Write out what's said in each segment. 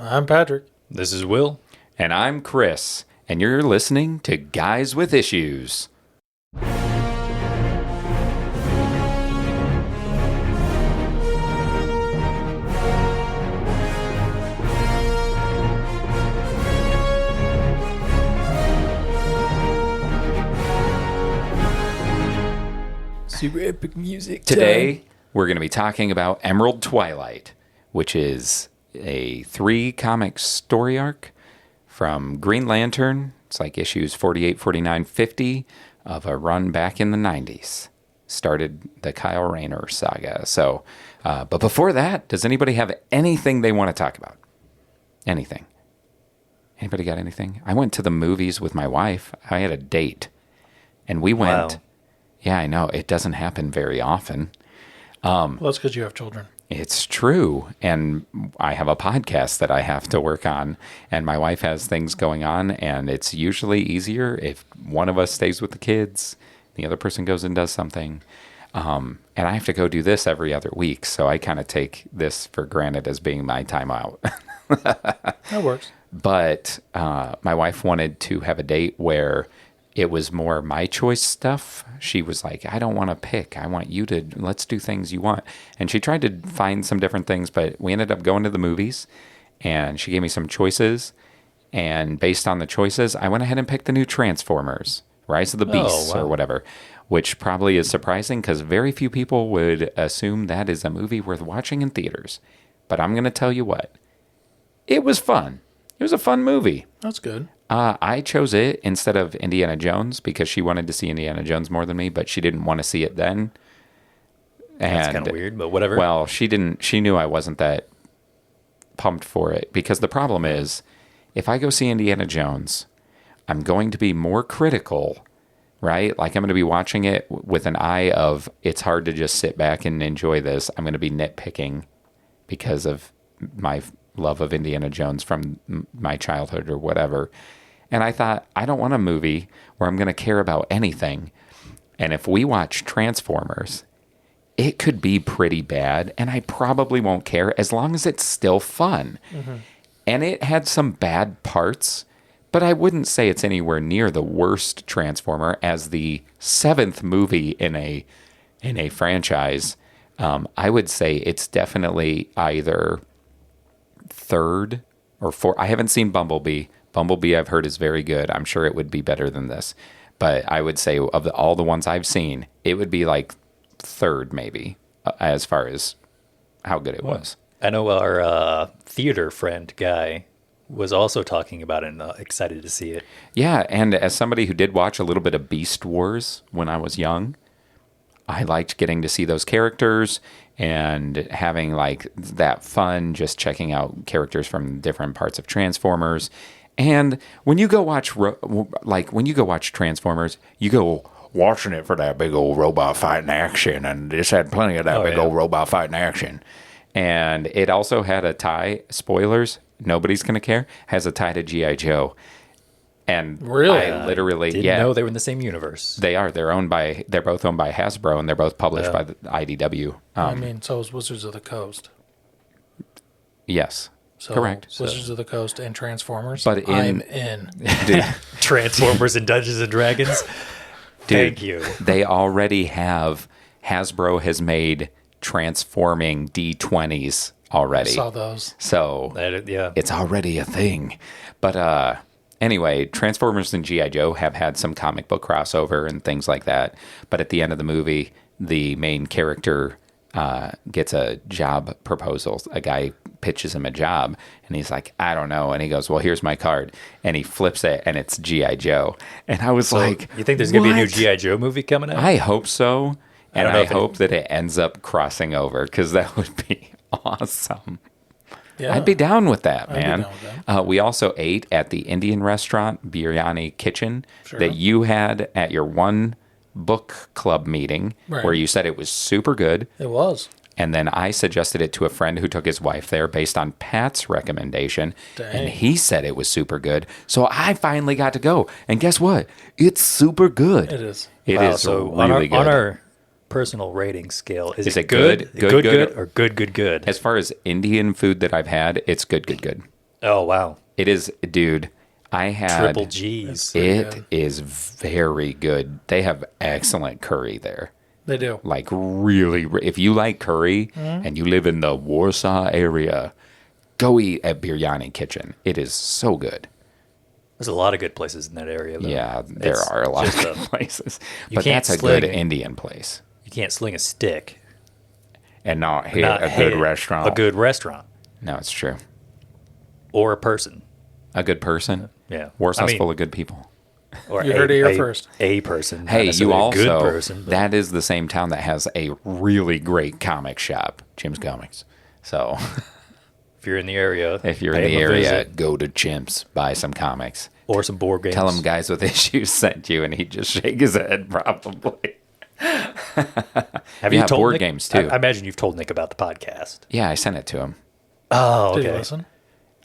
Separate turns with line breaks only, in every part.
I'm Patrick.
This is Will.
And I'm Chris, and you're listening to Guys with Issues.
Super epic music.
Today, we're going to be talking about Emerald Twilight, which is a 3-comic story arc from Green Lantern. It's like issues 48, 49, 50 of a run back in the 90s. Started the Kyle Rayner saga. So, but before that, does anybody have anything they want to talk about? Anything? Anybody got anything? I went to the movies with my wife. I had a date, and we went.
Wow.
Yeah, I know. It doesn't happen very often.
Well, that's because you have children.
It's true. And I have a podcast that I have to work on, and my wife has things going on, and it's usually easier if one of us stays with the kids, the other person goes and does something. And I have to go do this every other week, so I kind of take this for granted as being my time out.
That works.
But my wife wanted to have a date where it was more my choice stuff. She was like, I don't want to pick. I want you to, let's do things you want. And she tried to find some different things, but we ended up going to the movies, and she gave me some choices. And based on the choices, I went ahead and picked the new Transformers, Rise of the Beasts, or whatever, which probably is surprising because very few people would assume that is a movie worth watching in theaters. But I'm going to tell you what, it was fun. It was a fun movie.
That's good.
I chose it instead of Indiana Jones because she wanted to see Indiana Jones more than me, but she didn't want to see it then. And,
That's kind of weird, but whatever.
Well, she knew I wasn't that pumped for it because the problem is if I go see Indiana Jones, I'm going to be more critical, right? Like I'm going to be watching it with an eye of it's hard to just sit back and enjoy this. I'm going to be nitpicking because of my love of Indiana Jones from my childhood or whatever. And I thought, I don't want a movie where I'm going to care about anything. And if we watch Transformers, it could be pretty bad, and I probably won't care as long as it's still fun. Mm-hmm. And it had some bad parts, but I wouldn't say it's anywhere near the worst Transformer as the 7th movie in a franchise. I would say it's definitely either 3rd or 4th. I haven't seen Bumblebee. Bumblebee I've heard is very good. I'm sure it would be better than this. But I would say of all the ones I've seen, it would be like 3rd maybe as far as how good it was.
I know our theater friend guy was also talking about it and excited to see it.
Yeah, and as somebody who did watch a little bit of Beast Wars when I was young, I liked getting to see those characters and having like that fun, just checking out characters from different parts of Transformers. And when you go watch, Transformers, you go watching it for that big old robot fighting action, and this had plenty of that old robot fighting action. And it also had a tie. Spoilers, nobody's gonna care. Has a tie to G.I. Joe. And
really,
I literally
didn't know they were in the same universe.
They are. They're both owned by Hasbro, and they're both published by the IDW.
So is Wizards of the Coast.
Yes,
so
correct.
Wizards of the Coast and Transformers.
But
I'm in.
Dude,
Transformers and Dungeons and Dragons. Thank you.
They already have. Hasbro has made transforming D20s already.
I saw those.
So it's already a thing. But anyway, Transformers and G.I. Joe have had some comic book crossover and things like that. But at the end of the movie, the main character gets a job proposal. A guy pitches him a job, and he's like, I don't know. And he goes, well, here's my card. And he flips it, and it's G.I. Joe. And I was like,
you think there's going to be a new G.I. Joe movie coming out?
I hope so. And I hope that it ends up crossing over, because that would be awesome. Yeah. I'd be down with that, man. We also ate at the Indian restaurant, Biryani Kitchen, that you had at your one book club meeting, where you said it was super good.
It was.
And then I suggested it to a friend who took his wife there based on Pat's recommendation.
Dang.
And he said it was super good. So I finally got to go. And guess what? It's super good.
It is.
It is really good.
On our personal rating scale, is it
good,
or good? As far as Indian food that I've had, it's good. Oh, wow.
It is, dude. I had
Triple G's.
It is very good. They have excellent curry there.
They do.
Like really, if you like curry and you live in the Warsaw area, go eat at Biryani Kitchen. It is so good.
There's a lot of good places in that area, though.
Yeah, there
It's
are a lot of
just
good places.
you
But
can't
that's a
sling
good
it.
Indian place.
You can't sling a stick.
And not hit
Not
a
hate
good restaurant.
A good restaurant.
No, it's true.
Or a person.
A good person.
Yeah.
Warsaw's
I mean,
full of good people.
Or
You heard it here first.
A person. not
Hey, you
necessarily a
also,
good person. But
that is the same town that has a really great comic shop, Jim's Comics. So
if you're in the area,
if you're in
pay
the
them a
area,
visit.
go to Chimps, buy some comics.
Or some board games.
Tell him Guys with Issues sent you, and he'd just shake his head probably.
Have
yeah,
you told
board
Nick?
games, too.
I imagine you've told Nick about the podcast.
Yeah, I sent it to him.
Oh,
Did
okay.
you listen?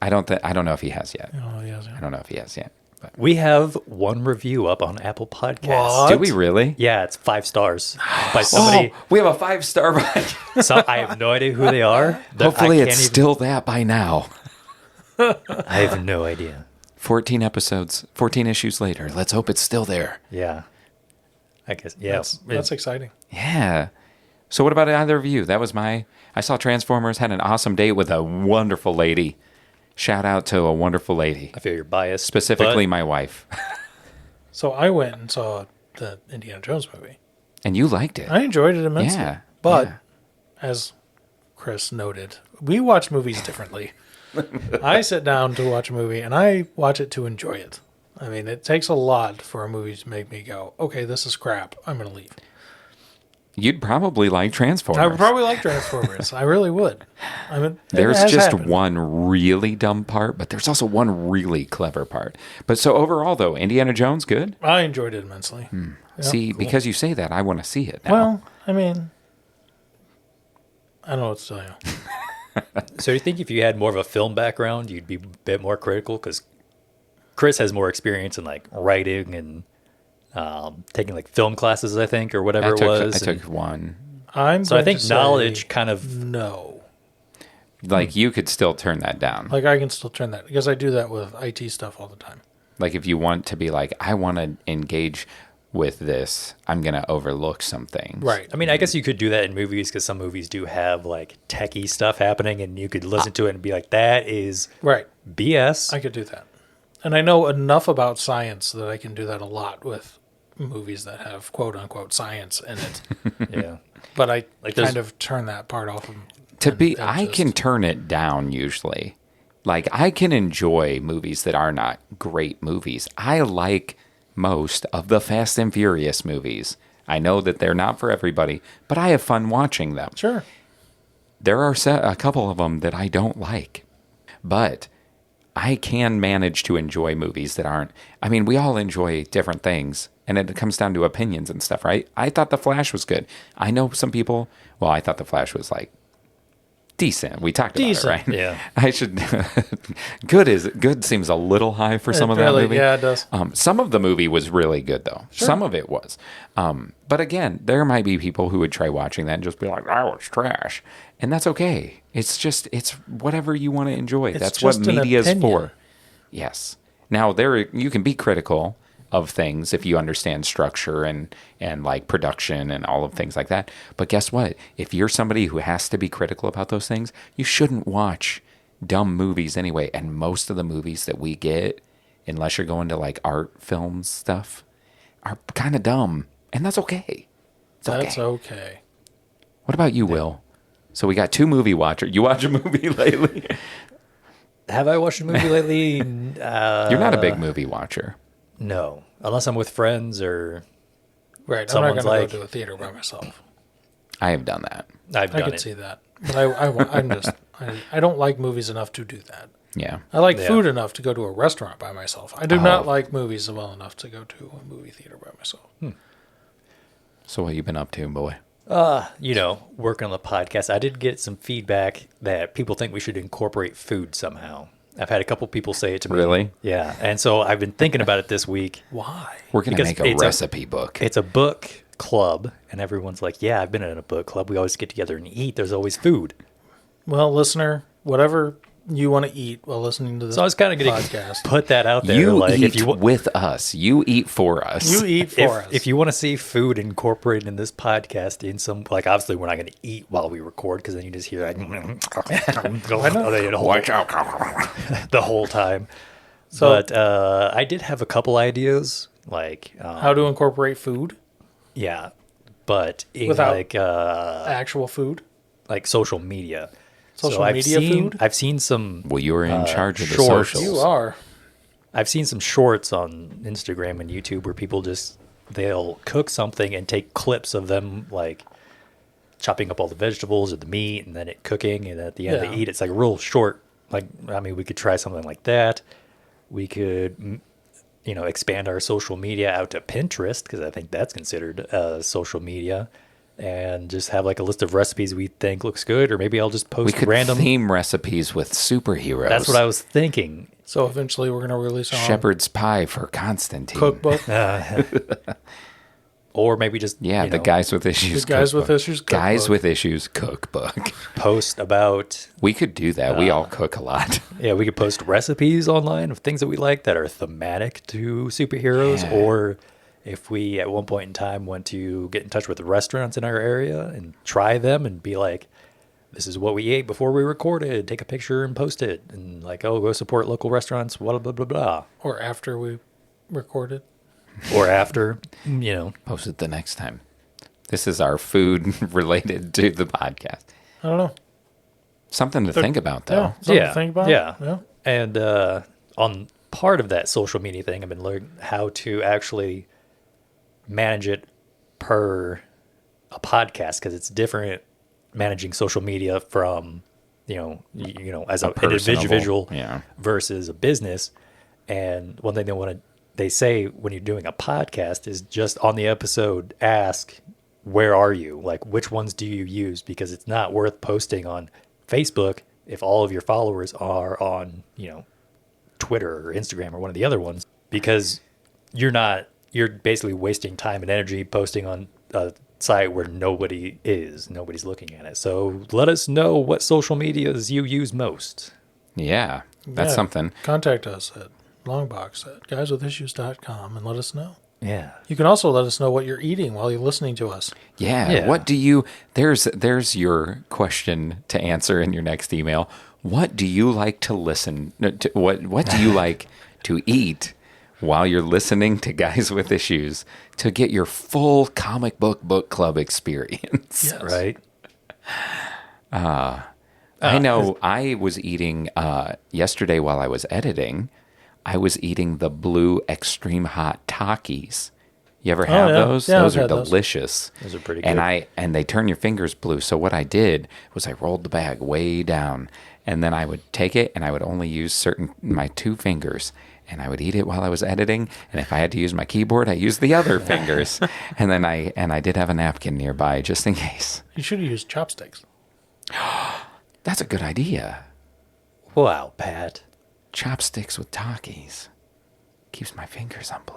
I don't know if he has yet.
Oh, yes.
I don't know if he has yet. But.
We have one review up on Apple Podcasts.
What?
Do we really?
Yeah, it's 5 stars by somebody.
Oh, we have a 5-star rating.
I have no idea who they are.
Hopefully,
I
it's
can't even-
still that by now.
I have no idea.
14 episodes, 14 issues later. Let's hope it's still there.
Yeah. I guess. Yeah.
That's exciting.
Yeah. So, what about either of you? That was I saw Transformers, had an awesome date with a wonderful lady. Shout out to a wonderful lady.
I feel you're biased.
Specifically, my wife.
So I went and saw the Indiana Jones movie.
And you liked it.
I enjoyed it immensely.
Yeah.
But
yeah.
as Chris noted, we watch movies differently. I sit down to watch a movie and I watch it to enjoy it. I mean, it takes a lot for a movie to make me go, okay, this is crap. I'm going to leave.
You'd probably like Transformers.
I would probably like Transformers. I really would. I mean,
There's
it has
just
happened.
one really dumb part, but there's also one really clever part. But so overall, though, Indiana Jones, good?
I enjoyed it immensely. Yeah,
See,
cool.
because you say that, I want to see it now.
Well, I mean, I don't know what to tell you.
So you think if you had more of a film background, you'd be a bit more critical? Because Chris has more experience in like writing and taking like film classes, I think, or whatever it was.
I
and-
took one.
So I think
say
knowledge kind of
no.
Like, you could still turn that down.
Like, I can still turn that because I do that with IT stuff all the time.
Like, if you want to be like, I want to engage with this, I'm going to overlook some things.
Right.
I mean, I guess you could do that in movies because some movies do have like techie stuff happening, and you could listen to it and be like, "That is
Right.
BS."
I could do that. And I know enough about science that I can do that a lot with movies that have quote unquote science in it.
Yeah,
But I
Like there's-
kind of turn that part off.
I can turn it down usually. Like, I can enjoy movies that are not great movies. I like most of the Fast and Furious movies. I know that they're not for everybody, but I have fun watching them.
Sure.
There are a couple of them that I don't like, but I can manage to enjoy movies that aren't. I mean, we all enjoy different things, and it comes down to opinions and stuff, right? I thought The Flash was good. I know some people. Well, I thought The Flash was like decent. We talked about it, right?
Yeah.
I should. Good seems a little high for some
It
of that
really-
movie.
yeah, it does.
Some of the movie was really good, though. Some of it was. But again, there might be people who would try watching that and just be like, "Oh, it's trash," and that's okay. It's whatever you want to enjoy. That's what
just an
media is
opinion.
for. Yes. Now you can be critical of things if you understand structure and like production and all of things like that. But guess what? If you're somebody who has to be critical about those things, you shouldn't watch dumb movies anyway. And most of the movies that we get, unless you're going to like art films stuff, are kind of dumb. And that's okay. It's okay.
That's okay.
What about you, Will? So we got 2 movie watchers. You watch a movie lately?
Have I watched a movie lately?
You're not a big movie watcher.
No, unless I'm with friends or
Right. I'm
Someone's
not going
like-
to go to a theater by myself.
I have done that.
I've
I
done
could
it.
see that. But I don't like movies enough to do that.
Yeah.
I like
Yeah.
food enough to go to a restaurant by myself. I do not like movies well enough to go to a movie theater by myself.
So what you been up to, boy?
Working on the podcast, I did get some feedback that people think we should incorporate food somehow. I've had a couple people say it to me.
Really?
Yeah. And so I've been thinking about it this week.
Why?
We're going to
Because
make a
it's a-
recipe book.
It's a book club, and everyone's like, yeah, I've been in a book club. We always get together and eat. There's always food.
Well, listener, whatever you want to eat while listening to this
So I was kind of going to
podcast.
put that out there.
You
like,
eat
if you
with us. You eat for us.
You eat for us.
if you want to see food incorporated in this podcast in some, like, obviously we're not going to eat while we record because then you just hear like,
Watch out.
the whole time.
So-
But I did have a couple ideas, like,
How to incorporate food,
yeah, but in
Without-
like
actual food.
social media.
Social
I've
media
seen,
food?
I've seen some.
Well, you were in charge of the
shorts.
socials.
You are.
I've seen some shorts on Instagram and YouTube where people they'll cook something and take clips of them like chopping up all the vegetables or the meat and then it cooking and at the end
Yeah.
they eat. It's like a real short. Like, I mean, we could try something like that. We could, expand our social media out to Pinterest because I think that's considered social media, and just have like a list of recipes we think looks good, or maybe I'll just post
We could
random.
theme recipes with superheroes.
That's what I was thinking.
So eventually we're going to release our own
Shepherd's pie for Constantine.
cookbook.
Or maybe just
Yeah, the Guys with Issues
The Guys with
cookbook.
Issues
Guys
cookbook.
with Issues cookbook.
post about.
We could do that. We all cook a lot.
Yeah, we could post recipes online of things that we like that are thematic to superheroes,
Yeah.
or if we at one point in time want to get in touch with the restaurants in our area and try them and be like, this is what we ate before we recorded, take a picture and post it, and like, oh, go support local restaurants, blah, blah, blah, blah.
Or after we recorded.
Or after,
Post it the next time. This is our food related to the podcast.
I don't know.
Something to think about, though.
Yeah. Something to think about.
Yeah. And on part of that social media thing, I've been learning how to actually manage it per a podcast because it's different managing social media from, as an individual
yeah.
versus a business. And one thing they say when you're doing a podcast is just on the episode, ask, where are you? Like, which ones do you use? Because it's not worth posting on Facebook if all of your followers are on, Twitter or Instagram or one of the other ones, because you're basically wasting time and energy posting on a site where nobody's looking at it. So let us know what social medias you use most.
Yeah, that's
Yeah.
something.
Contact us at longbox@guyswithissues.com and let us know.
Yeah.
You can also let us know what you're eating while you're listening to us.
Yeah.
Yeah.
What do you? There's your question to answer in your next email. What do you like to listen? To, what do you like to eat while you're listening to Guys with Issues to get your full comic book club experience?
Yes.
Right.
I know. I was eating yesterday while I was editing. I was eating the blue extreme hot Takis. You ever have
yeah.
those?
Yeah,
Those
I've
are
had those.
delicious.
Those are pretty
And
good.
and they turn your fingers blue. So what I did was I rolled the bag way down, and then I would take it and I would only use my 2 fingers, and I would eat it while I was editing. And if I had to use my keyboard, I used the other fingers. And then I did have a napkin nearby just in case.
You should have used chopsticks.
That's a good idea.
Wow, Pat.
Chopsticks with Takis. Keeps my fingers on blue.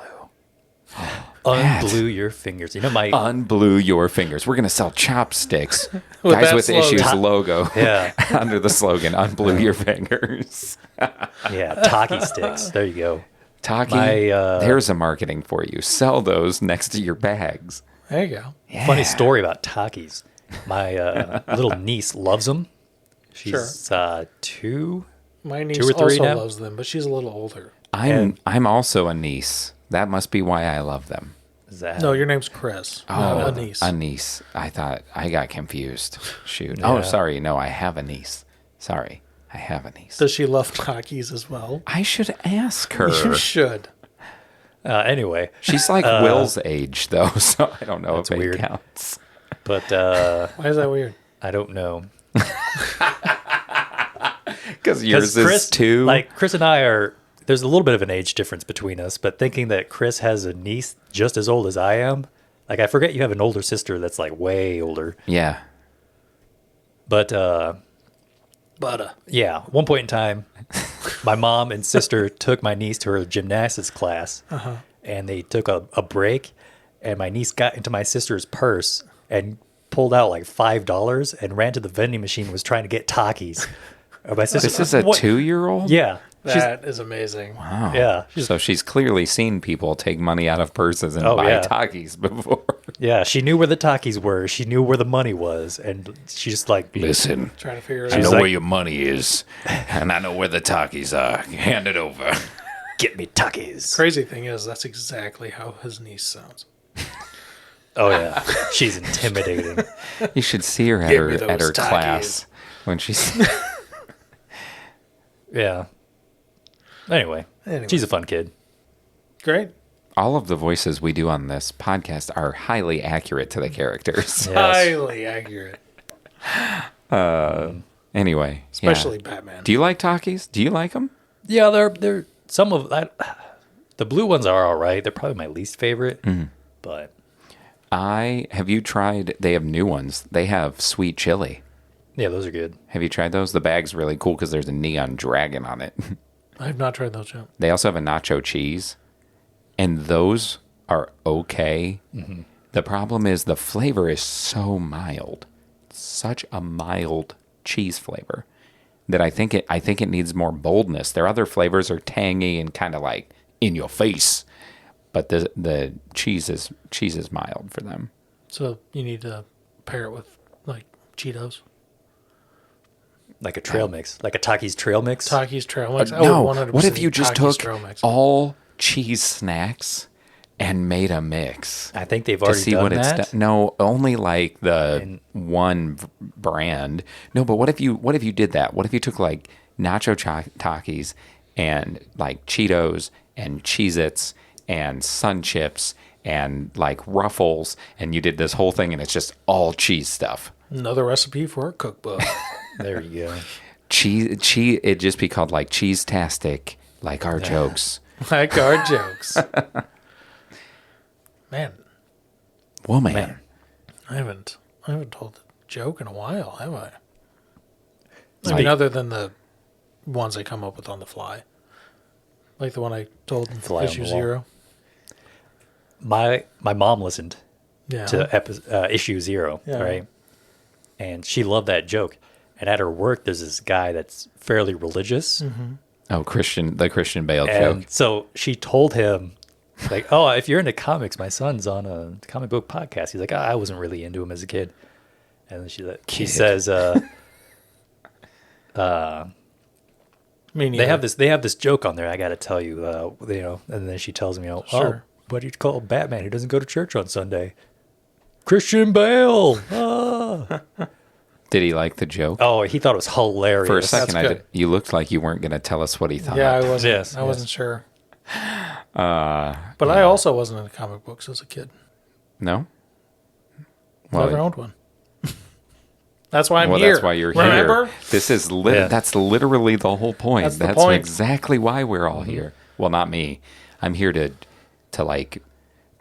Unblue your fingers. My
Unblue your fingers. We're going to sell chopsticks.
With
Guys
that
with
slogan.
Issues logo.
Yeah.
Under the slogan, unblue your fingers.
Taki sticks. There you go.
Taki,
My,
there's a marketing for you. Sell those next to your bags.
There you go.
Yeah.
Funny story about Takis. My little niece loves them. She's 2.
My niece
2 or 3
also
now?
loves them, but she's a little older.
I'm also a niece. That must be why I love them.
Is that
No, your name's Chris. not a niece.
A niece. I thought I got confused. Shoot. Oh,
Yeah.
sorry. No, I have a niece. Sorry. I have a niece.
Does she love Takis as well?
I should ask her.
You should.
Anyway,
She's like Will's age, though, so I don't know
That's
if it
weird.
counts.
but
Why is that weird?
I don't know.
Because yours
Chris,
is 2.
Like Chris and I are. There's a little bit of an age difference between us, but thinking that Chris has a niece just as old as I am, like I forget you have an older sister that's like way older.
Yeah.
But
Butter.
yeah, one point in time, my mom and sister took my niece to her gymnastics class, and they took a break, and my niece got into my sister's purse and pulled out like $5 and ran to the vending machine and was trying to get Takis. My sister,
This is a 2-year-old?
Yeah.
That is amazing.
Wow.
Yeah.
So she's clearly seen people take money out of purses and
Oh,
buy
yeah.
Takis before.
Yeah, she knew where the Takis were. She knew where the money was. And she just like,
Listen,
Trying to figure it
I
out.
know
like-
where your money is, and I know where the Takis are. Hand it over.
get me Takis.
Crazy thing is, that's exactly how his niece sounds.
Oh, yeah. She's intimidating.
You should see her
Give me
at
those
her
Takis.
class when she's...
Yeah. Anyway, she's a fun kid.
Great.
All of the voices we do on this podcast are highly accurate to the characters.
Yes.
Highly accurate.
Anyway.
Especially
yeah.
Batman.
Do you like Takis? Do you like them?
Yeah, they're some of that. The blue ones are all right. They're probably my least favorite. But
Have you tried... They have new ones. They have sweet chili.
yeah, those are good.
Have you tried those? The bag's really cool because there's a neon dragon on it.
I have not tried those yet.
They also have a nacho cheese, and those are okay. The problem is the flavor is so mild, such a mild cheese flavor that I think it needs more boldness. Their other flavors are tangy and kind of like in your face, but the cheese is mild for them.
So you need to pair it with like Cheetos.
Like a trail mix, like a Takis trail mix.
Takis trail mix. I
No,
would 100%
what if you
eat
just
Takis
took
trail mix.
all cheese snacks and made a mix?
I think they've
To
already
see
done
what
that.
it's no, only like the one brand. No, but what if you did that? What if you took like nacho Takis and like Cheetos and Cheez-Its and Sun Chips and like Ruffles, and you did this whole thing and it's just all cheese stuff.
Another recipe for a cookbook.
There you go.
Cheese. It'd just be called like Cheese-tastic, like our jokes.
Like our jokes. Man,
Woman.
I haven't told a joke in a while, have I? I mean, other than the ones I come up with on the fly. Like the one I told in
Fly on
issue
the wall.
0.
My mom listened
Yeah.
to issue 0,
Yeah.
right? And she loved that joke. And at her work, there's this guy that's fairly religious.
Oh, the Christian Bale
And
joke.
so she told him, like, oh, if you're into comics, my son's on a comic book podcast. He's like, I wasn't really into him as a kid. And then she says,
Me neither.
they have this joke on there. I got to tell you, and then she tells me,
Sure.
what do you call Batman? He doesn't go to church on Sunday. Christian Bale. Ah.
Did he like the joke?
Oh, he thought it was hilarious.
For a second,
good.
you looked like you weren't going to tell us what he thought.
Yeah, I wasn't.
Yes,
I
yes.
wasn't sure. But I also wasn't into comic books as a kid.
No?
Never owned one. That's why I'm
well,
here.
that's why you're
Remember?
here. This is
Yeah.
That's literally the whole point.
That's the point.
exactly why we're all here. Well, not me. I'm here to like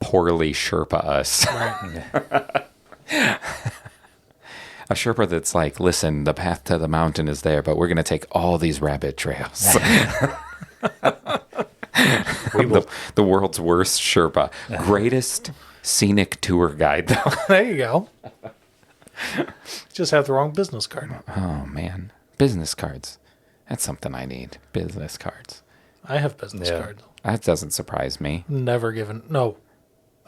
poorly Sherpa us.
Right.
A Sherpa that's like, listen, the path to the mountain is there, but we're going to take all these rabbit trails. The world's worst Sherpa. Greatest scenic tour guide, though.
There you go. Just have the wrong business card.
Oh, man. Business cards. That's something I need. Business cards.
I have business
Yeah.
cards.
That doesn't surprise me.
Never given. No,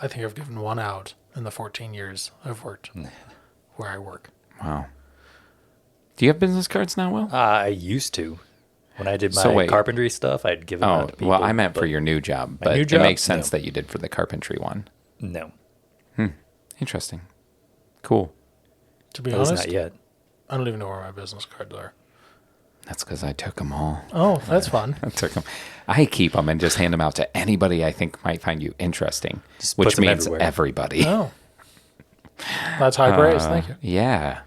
I think I've given one out in the 14 years I've worked where I work.
Wow. Do you have business cards now, Will?
I used to. When I did
So
my
wait.
carpentry stuff, I'd give them
Oh,
out to people.
well, I meant for
but
your new job, but
new
it
job?
makes sense
No.
that you did for the carpentry one.
No,
Interesting. Cool.
To be
at least
honest,
not yet.
I don't even know where my business cards are.
That's because I took them all.
Oh, that's fun.
I took them. I keep them and just hand them out to anybody I think might find you interesting,
Just put
which
them
means
everywhere.
everybody.
Oh, that's high praise. Thank you.
Yeah.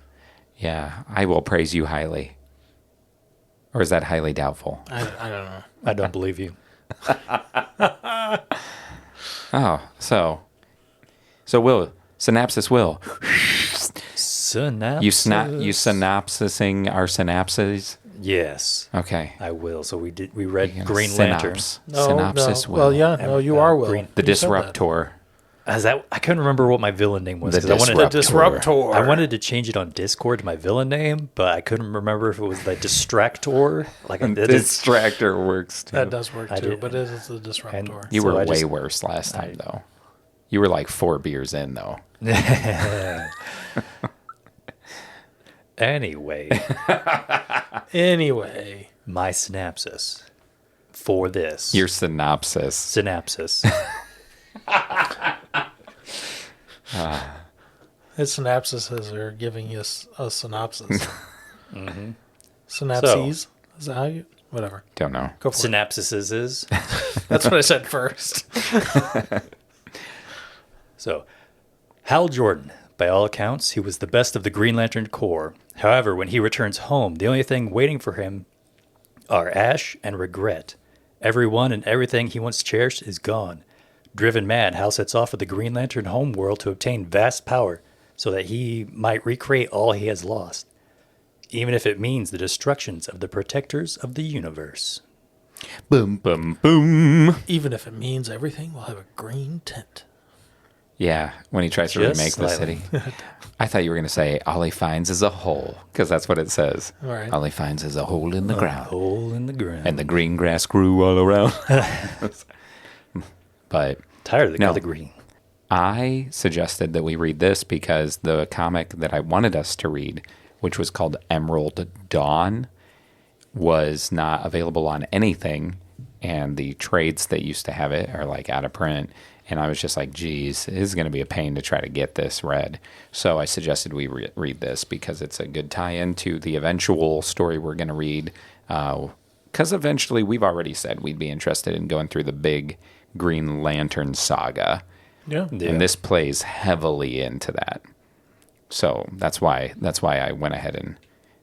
Yeah. I will praise you highly. Or is that highly doubtful?
I don't know.
I don't believe you.
Oh, so Will, Synopsis Will.
Synopsis.
You synopsising our synapses?
Yes,
Okay.
I will. So we read
You're gonna
Green Lantern.
synops-
No,
Synopsis
no.
Will.
Well, yeah. No, you are Will.
Green-
The
You said that.
Disruptor.
I couldn't remember what my villain name was.
The
'cause I wanted
The
to,
Disruptor.
I wanted to change it on Discord to my villain name, but I couldn't remember if it was the Distractor. Like that is,
Distractor works too.
That does work
I
too,
did-
but it is the Disruptor.
You
So
were
I
way
just-
worse last time, though. You were like 4 beers in, though.
Anyway,
Anyway,
my synopsis for this.
Your synopsis.
synopsis.
his synapses are giving us a synopsis.
Mm-hmm.
Synapses? Is that how you? Whatever.
Don't know.
Go for it.
Synopsis is.
That's what I said first.
So, Hal Jordan, by all accounts, he was the best of the Green Lantern Corps. However, when he returns home, the only thing waiting for him are ash and regret. Everyone and everything he once cherished is gone. Driven mad, Hal sets off for the Green Lantern homeworld to obtain vast power so that he might recreate all he has lost, even if it means the destructions of the protectors of the universe.
Boom, boom, boom.
Even if it means everything will have a green tint.
Yeah, when he tries to
Just
remake the
slightly.
city. I thought you were going to say, all he finds is a hole, because that's what it says.
Right.
All he finds is a hole in the ground.
Hole in the ground.
And the green grass grew all around. But
Tired of the
No.
color green.
I suggested that we read this because the comic that I wanted us to read, which was called Emerald Dawn, was not available on anything. And the trades that used to have it are like out of print. And I was just like, geez, this is going to be a pain to try to get this read. So I suggested we read this because it's a good tie-in to the eventual story we're going to read. Because eventually we've already said we'd be interested in going through the big Green Lantern saga.
Yeah.
Yeah.
And this plays heavily into that. So that's why I went ahead and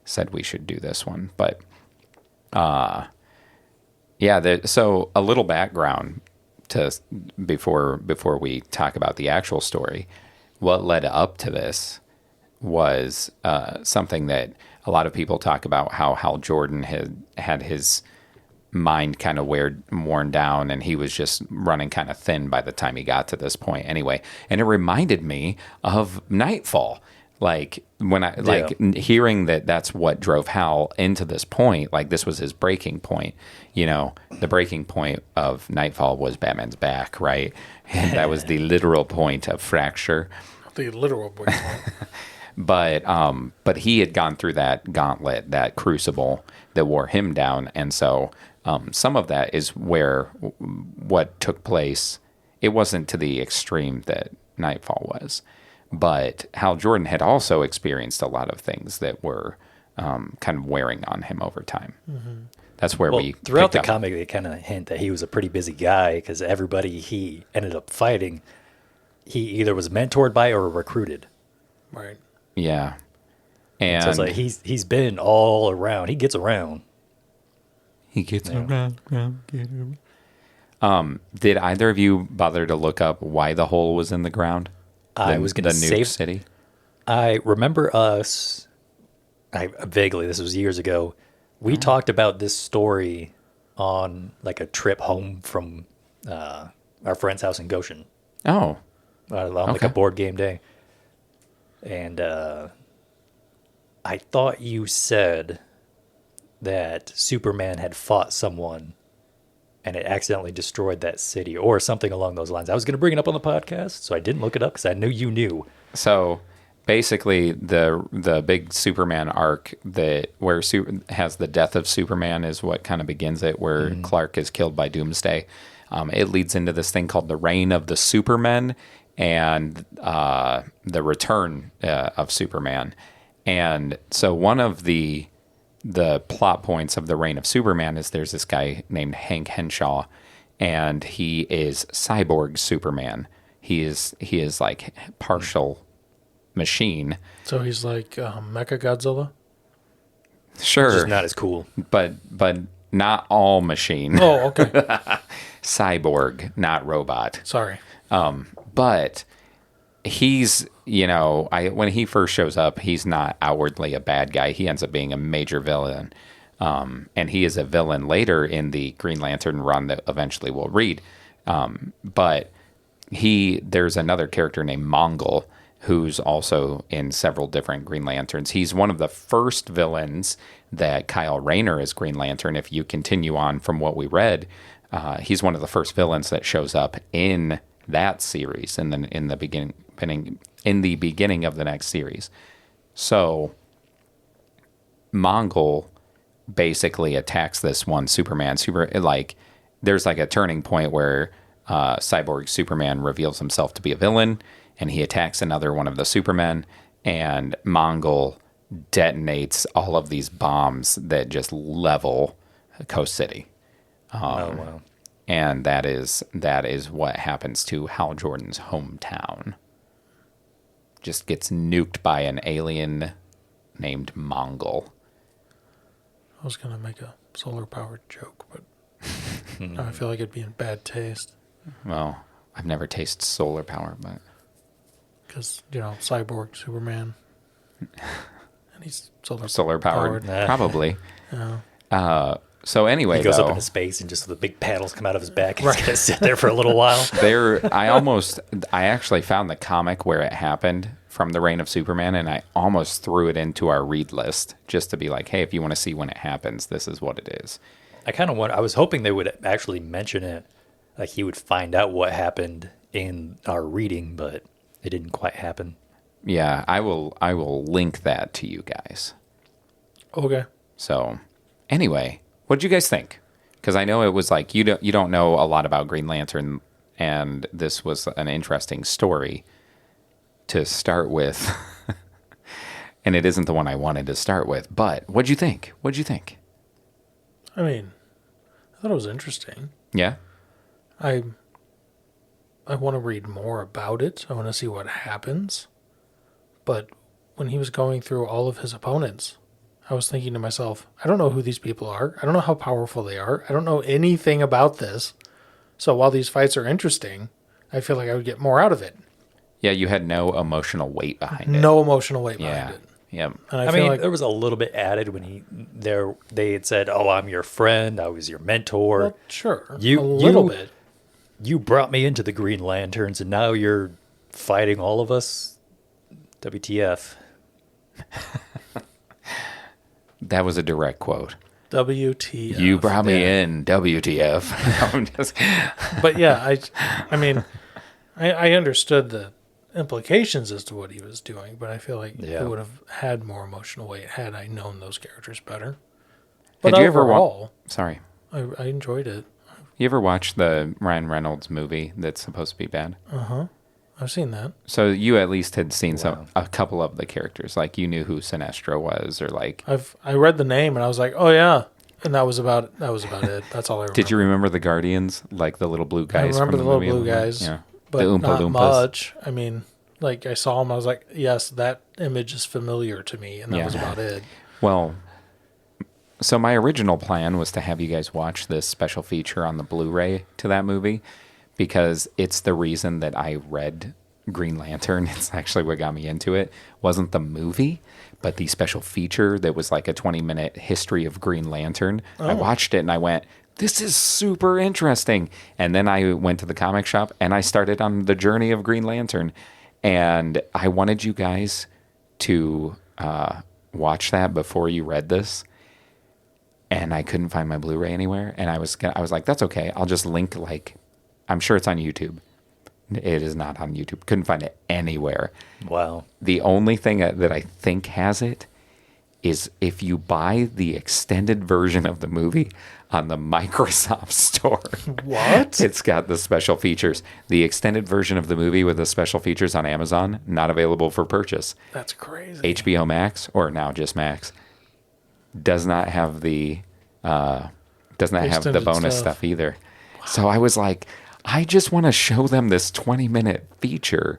said we should do this one. But so a little background to before we talk about the actual story. What led up to this was something that a lot of people talk about, how Hal Jordan had his mind kind of worn down, and he was just running kind of thin by the time he got to this point anyway. And it reminded me of Nightfall. Like when hearing that that's what drove Hal into this point, like this was his breaking point. You know, the breaking point of Nightfall was Batman's back, right? And that was the literal point of fracture.
The literal point.
But he had gone through that gauntlet, that crucible that wore him down, and so some of that is where what took place. It wasn't to the extreme that Nightfall was, but Hal Jordan had also experienced a lot of things that were kind of wearing on him over time. Mm-hmm. That's where we
throughout the
picked up.
comic, they kind of hint that he was a pretty busy guy because everybody he ended up fighting, he either was mentored by or recruited.
Right.
Yeah, and
So it's like he's been all around. He gets around.
he gets around. Did either of you bother to look up why the hole was in the ground?
I was going to
the nuke
save.
city.
I remember us. I vaguely. This was years ago. We talked about this story on like a trip home from our friend's house in Goshen
Oh,
on like a
Okay.
board game day, and I thought you said that Superman had fought someone and it accidentally destroyed that city or something along those lines. I was going to bring it up on the podcast, so I didn't look it up because I knew you knew.
so basically the big Superman arc that where has the death of Superman is what kind of begins it, where Clark is killed by Doomsday. It leads into this thing called the Reign of the Supermen and the return of Superman. And so one of the plot points of the Reign of Superman is there's this guy named Hank Henshaw, and he is cyborg Superman. He is like partial machine.
So he's like Mecha Godzilla.
Sure,
Just not as cool.
but not all machine.
Oh, okay.
Cyborg, not robot.
Sorry.
But he's, when he first shows up, he's not outwardly a bad guy. He ends up being a major villain. And he is a villain later in the Green Lantern run that eventually we'll read. But there's another character named Mongol who's also in several different Green Lanterns. He's one of the first villains that Kyle Rayner is Green Lantern. If you continue on from what we read, he's one of the first villains that shows up in that series in the beginning of the next series. So Mongol basically attacks this one Superman. There's like a turning point where Cyborg Superman reveals himself to be a villain, and he attacks another one of the Supermen, and Mongol detonates all of these bombs that just level Coast City.
Wow.
And that is what happens to Hal Jordan's hometown. Just gets nuked by an alien named Mongol.
I was going to make a solar-powered joke, but I feel like it'd be in bad taste.
Well, I've never tasted solar power, but...
Because, Cyborg, Superman, and he's
Solar powered.
Nah.
Probably.
Yeah.
So anyway,
He goes
though,
up into space and just the big paddles come out of his back. And he's going to sit there for a little while.
I actually found the comic where it happened from the Reign of Superman, and I almost threw it into our read list just to be like, hey, if you want to see when it happens, this is what it is.
I was hoping they would actually mention it. Like he would find out what happened in our reading, but it didn't quite happen.
Yeah, I will link that to you guys.
Okay.
So, anyway, what did you guys think? Because I know it was like you don't know a lot about Green Lantern, and this was an interesting story to start with. And it isn't the one I wanted to start with, but what'd you think?
I mean, I thought it was interesting.
Yeah?
I want to read more about it. I want to see what happens. But when he was going through all of his opponents, I was thinking to myself, I don't know who these people are. I don't know how powerful they are. I don't know anything about this. So while these fights are interesting, I feel like I would get more out of it.
Yeah, you had no emotional weight behind it.
No emotional weight behind it.
Yeah.
And
I
feel
mean,
like,
there was a little bit added when they had said, "Oh, I'm your friend. I was your mentor."
well, sure, a
You-
little
you-
bit.
You brought me into the Green Lanterns, and now you're fighting all of us. WTF?
But
was a direct quote.
WTF.
You brought me
Yeah.
in, WTF. No, I'm just...
But yeah, I mean, I understood the implications as to what he was doing, but I feel like
Yeah.
it would have had more emotional weight had I known those characters better. But
Had you ever
overall,
Sorry.
I enjoyed it.
You ever watch the Ryan Reynolds movie that's supposed to be bad?
I've seen that.
So you at least had seen
Wow.
a couple of the characters. Like you knew who Sinestro was, or like...
I read the name and I was like, oh yeah, and that was about it. That's all I remember.
Did you remember the Guardians? Like the little blue
I
guys
remember
from
the
the
little
movie?
blue guys,
Yeah.
but
the Oompa
not
Loompas.
much. I mean, like I saw him, I was like, yes, that image is familiar to me, and that
Yeah.
was about it.
Well, so my original plan was to have you guys watch this special feature on the Blu-ray to that movie because it's the reason that I read Green Lantern. It's actually what got me into it. Wasn't the movie, but the special feature that was like a 20-minute history of Green Lantern. I watched it and I went, this is super interesting. And then I went to the comic shop and I started on the journey of Green Lantern. And I wanted you guys to watch that before you read this. And I couldn't find my Blu-ray anywhere. And I was like, that's okay. I'll just link, like, I'm sure it's on YouTube. It is not on YouTube. Couldn't find it anywhere.
Wow.
The only thing that I think has it is if you buy the extended version of the movie on the Microsoft Store.
What?
It's got the special features. The extended version of the movie with the special features on Amazon, not available for purchase.
That's crazy.
HBO Max, or now just Max, does not have the
Extended
bonus stuff either. So I was like, I just want to show them this 20-minute feature,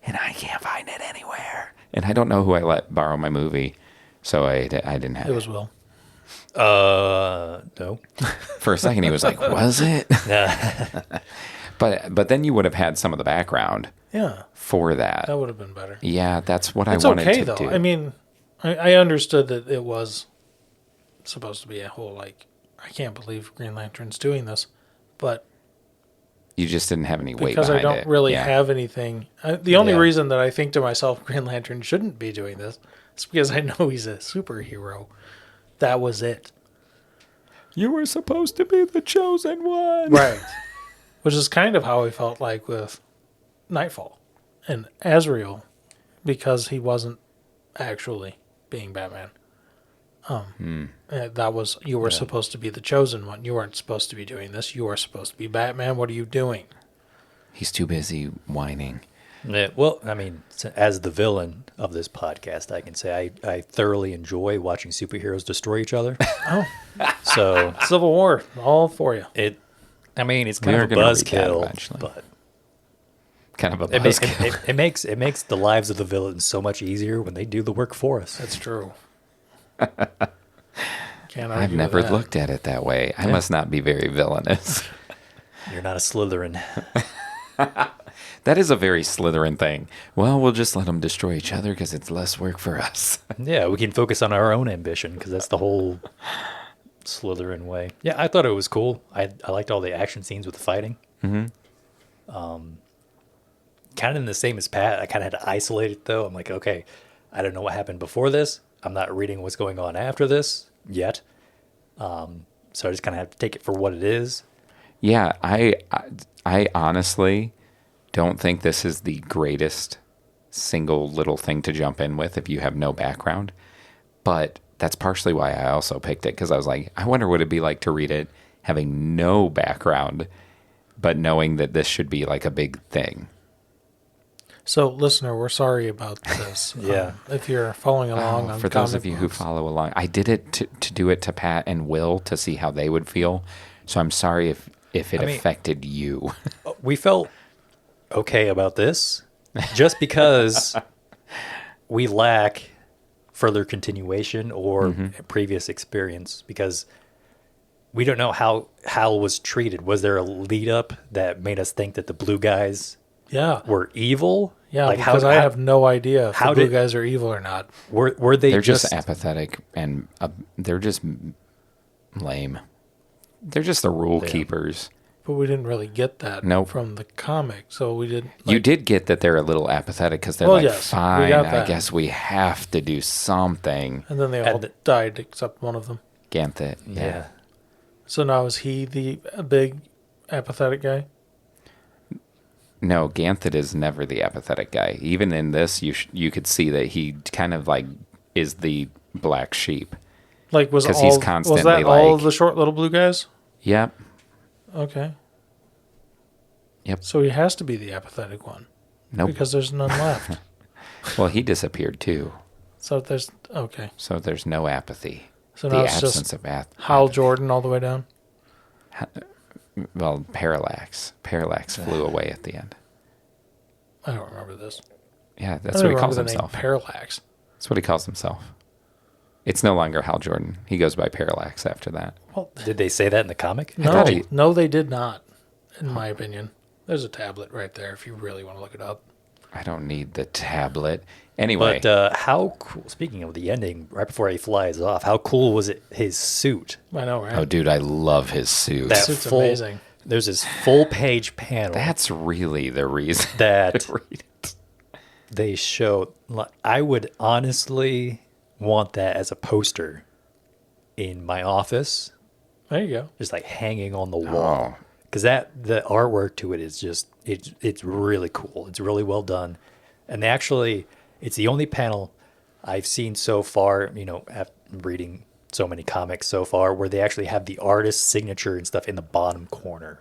and I can't find it anywhere. And I don't know who I let borrow my movie, so I didn't have
It
it.
was Will.
No.
For a second, he was like, was it? But then you would have had some of the background
Yeah,
for that.
that would have been better.
Yeah, that's what
It's
I wanted
okay
to
though.
do.
I mean, I understood that it was supposed to be a whole like, I can't believe Green Lantern's doing this, but
You just didn't have any weight
because I
behind
don't
it.
really
Yeah.
have anything. The only
Yeah.
reason that I think to myself Green Lantern shouldn't be doing this is because I know he's a superhero. That was it.
You were supposed to be the chosen one.
Right. Which is kind of how I felt like with Nightfall and Azrael, because he wasn't actually being Batman. That was, you were supposed to be the chosen one. You weren't supposed to be doing this. You were supposed to be Batman. What are you doing?
He's too busy whining.
Yeah, well, I mean, as the villain of this podcast, I can say I thoroughly enjoy watching superheroes destroy each other.
Oh,
So
Civil War, all for you.
it's
We
kind
are
of a
gonna read that
buzzkill,
eventually.
but
Kind of a
it,
buzzkill.
it makes the lives of the villains so much easier when they do the work for us.
That's true. Can't argue
I've
with
never
that.
looked at it that way. I must not be very villainous.
You're not a Slytherin.
That is a very Slytherin thing. Well, we'll just let them destroy each other because it's less work for us.
Yeah, we can focus on our own ambition because that's the whole Slytherin way. Yeah, I thought it was cool. I liked all the action scenes with the fighting. Mm-hmm. Kind of in the same as Pat. I kind of had to isolate it though. I'm like, okay, I don't know what happened before this. I'm not reading what's going on after this yet. So I just kind of have to take it for what it is.
Yeah, I honestly don't think this is the greatest single little thing to jump in with if you have no background. But that's partially why I also picked it, because I was like, I wonder what it'd be like to read it having no background, but knowing that this should be like a big thing.
So, listener, we're sorry about this.
Yeah.
If you're following along on
For those
comic
of you who
books.
follow along, I did it to do it to Pat and Will to see how they would feel. So I'm sorry if it
I mean-
affected you.
We felt okay about this just because we lack further continuation or previous experience, because we don't know how Hal was treated. Was there a lead up that made us think that the blue guys
Yeah.
were evil?
Yeah,
Like
because I have no idea if
how
the blue
did-
guys are evil or not.
were they
They're just apathetic and they're just lame. They're just the rule keepers.
But we didn't really get that
Nope.
from the comic. So we didn't.
You did get that they're a little apathetic because they're
Well,
like,
yes, we
fine,
got
I
that.
guess we have to do something.
And then they all died except one of them.
Ganthet.
Yeah.
So now is he the big apathetic guy?
No, Ganthet is never the apathetic guy. Even in this, you could see that he kind of like is the black sheep.
Like was
'Cause
all
he's
was
constantly
that all
like-
of the short little blue guys?
Yep.
Okay.
Yep.
So he has to be the apathetic one
Nope.
because there's none left.
Well, he disappeared too.
So there's okay.
So there's no apathy.
So
The
now it's
absence
just
of
Hal
apathy.
Jordan all the way down.
Well, Parallax. Parallax flew away at the end.
I don't remember this.
Yeah,
I
that's
don't
what he calls
remember the name
himself.
Parallax.
That's what he calls himself. It's no longer Hal Jordan. He goes by Parallax after that.
Well,
Did they say that in the comic?
no,
thought he-
no, they did not. In my opinion, there's a tablet right there if you really want to look it up.
I don't need the tablet. Anyway,
But how cool, speaking of the ending, right before he flies off, how cool was it his suit?
I know, right?
oh, dude, I love his suit.
That
suit's
full,
amazing.
There's this full page panel
That's really the reason
that
to read it.
they show. I would honestly want that as a poster in my office,
There you go.
just like hanging on the wall.
Oh,
Because the artwork to it is just it's really cool. It's really well done, and they actually it's the only panel I've seen so far. You know, after reading so many comics so far, where they actually have the artist's signature and stuff in the bottom corner.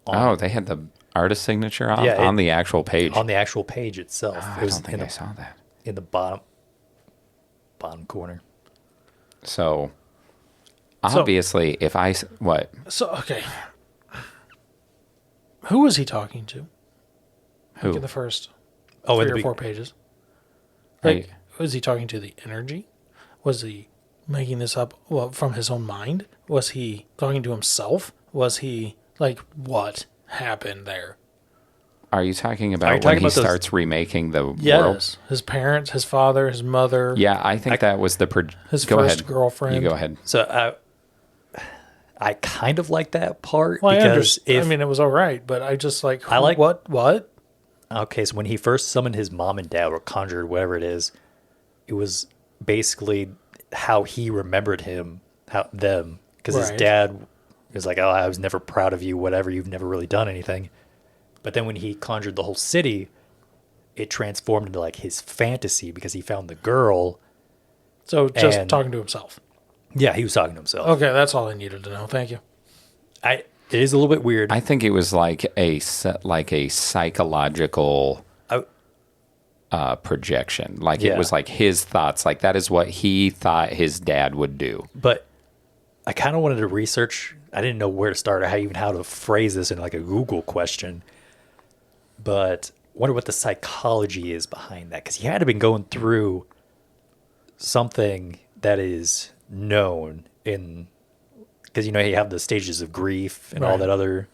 oh, they had the artist signature on,
Yeah,
on the actual page.
On the actual page itself.
Oh,
It
I
was
don't think
in
I
the,
saw that.
in the bottom corner.
So, obviously, if I what?
So okay, who was he talking to?
Who?
Like in the first
Oh, in
three
the
or four
big,
pages.
I-
Like, was he talking to the energy? Was he making this up from his own mind? Was he talking to himself? Was he like what happened there?
Are you talking
Are
about
you
when
talking
he
about those-
starts remaking the world?
Yes, his parents, his father, his mother.
Yeah, I think that was the
His
go
first
ahead.
girlfriend.
You go ahead.
So I kind of like that part
Well,
because
I mean, it was all right, but I just like,
I like-
what?
okay, so when he first summoned his mom and dad or conjured whatever it was basically how he remembered them because his
Right.
dad was like, "Oh, I was never proud of you, whatever. You've never really done anything." But then when he conjured the whole city, it transformed into like his fantasy because he found the girl.
So just
And-
talking to himself.
Yeah, he was talking to himself.
Okay, that's all I needed to know. Thank you.
It is a little bit weird.
I think it was like a psychological projection. Like
Yeah.
it was like his thoughts. Like that is what he thought his dad would do.
But I kind of wanted to research. I didn't know where to start or how to phrase this in like a Google question. But I wonder what the psychology is behind that because he had to have been going through something that is known in because you have the stages of grief and all
Right.
that other.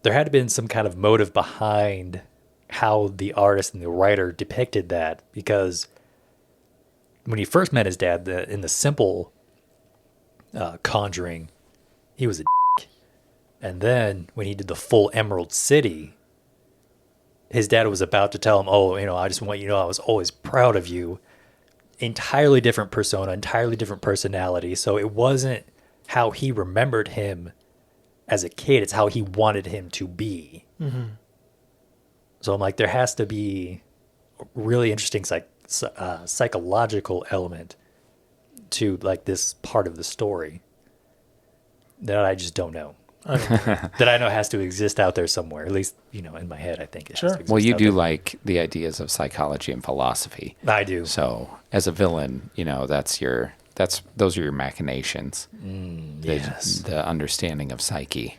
There had to have been some kind of motive behind how the artist and the writer depicted that because when he first met his dad in the simple Conjuring, he was a dick. And then when he did the full Emerald City, his dad was about to tell him, "Oh, I just want you to know I was always proud of you." Entirely different persona, entirely different personality. So it wasn't how he remembered him as a kid; it's how he wanted him to be.
Mm-hmm.
So I'm like, there has to be a really interesting psychological element to like this part of the story that I just don't know. That I know has to exist out there somewhere. At least, in my head, I think it has
Sure.
to exist
Well, you
out
do
there.
like the ideas of psychology and philosophy.
I do.
So as a villain, those are your machinations.
Yes.
The understanding of psyche.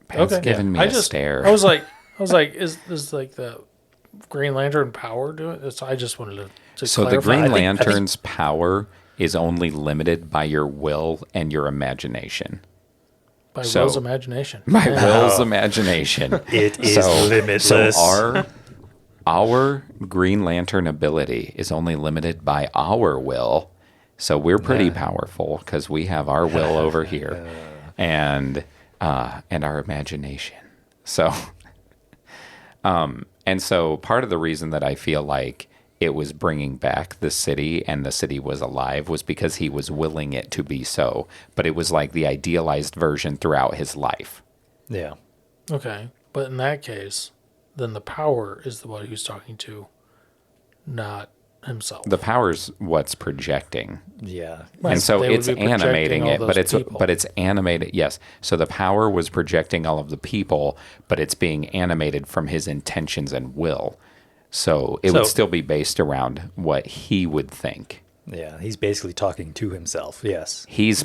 Pat's
Okay.
giving me
I
a
just,
stare.
I was like, is like the Green Lantern power doing it? So I just wanted to
So the
clarify.
Green
I think-
Lantern's power is only limited by your will and your imagination.
by
so-
Will's imagination.
My
Yeah.
will's imagination.
It is
So
limitless.
our Green Lantern ability is only limited by our will. So we're pretty powerful because we have our will over here and our imagination. So, and so part of the reason that I feel like it was bringing back the city and the city was alive was because he was willing it to be so. But it was like the idealized version throughout his life.
Yeah.
Okay, but in that case, then the power is the one who's talking to, not himself.
The power's what's projecting.
Yeah.
Right.
And so
They would
it's
be projecting
animating
all
it, but
those people.
it's animated. Yes. So the power was projecting all of the people, but it's being animated from his intentions and will. So it would still be based around what he would think.
Yeah. He's basically talking to himself. Yes.
He's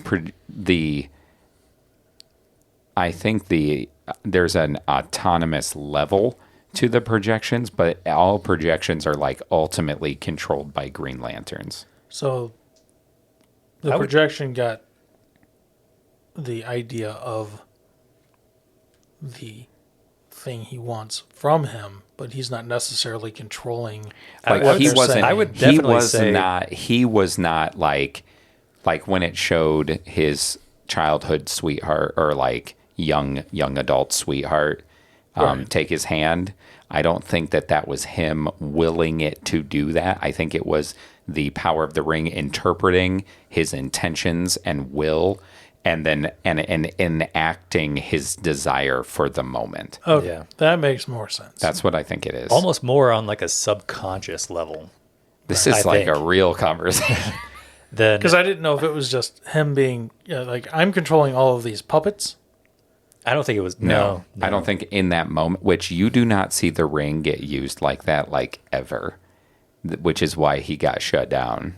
I think there's an autonomous level to the projections, but all projections are like ultimately controlled by Green Lanterns.
So the projection got the idea of the thing he wants from him, but he's not necessarily controlling.
Like
what
he
they're
wasn't.
saying.
I would
he
definitely
was
say-
not. He was not like when it showed his childhood sweetheart or like young adult sweetheart take his hand. I don't think that was him willing it to do that. I think it was the power of the ring interpreting his intentions and will, and then and enacting his desire for the moment.
Okay,
Yeah.
that makes more sense.
That's what I think it is.
Almost more on like a subconscious level.
This is
I
like
think.
a real conversation.
Then
Because I didn't know if it was just him being like, I'm controlling all of these puppets.
I don't think it was.
No,
No.
I don't think in that moment, which you do not see the ring get used like that, like ever, which is why he got shut down.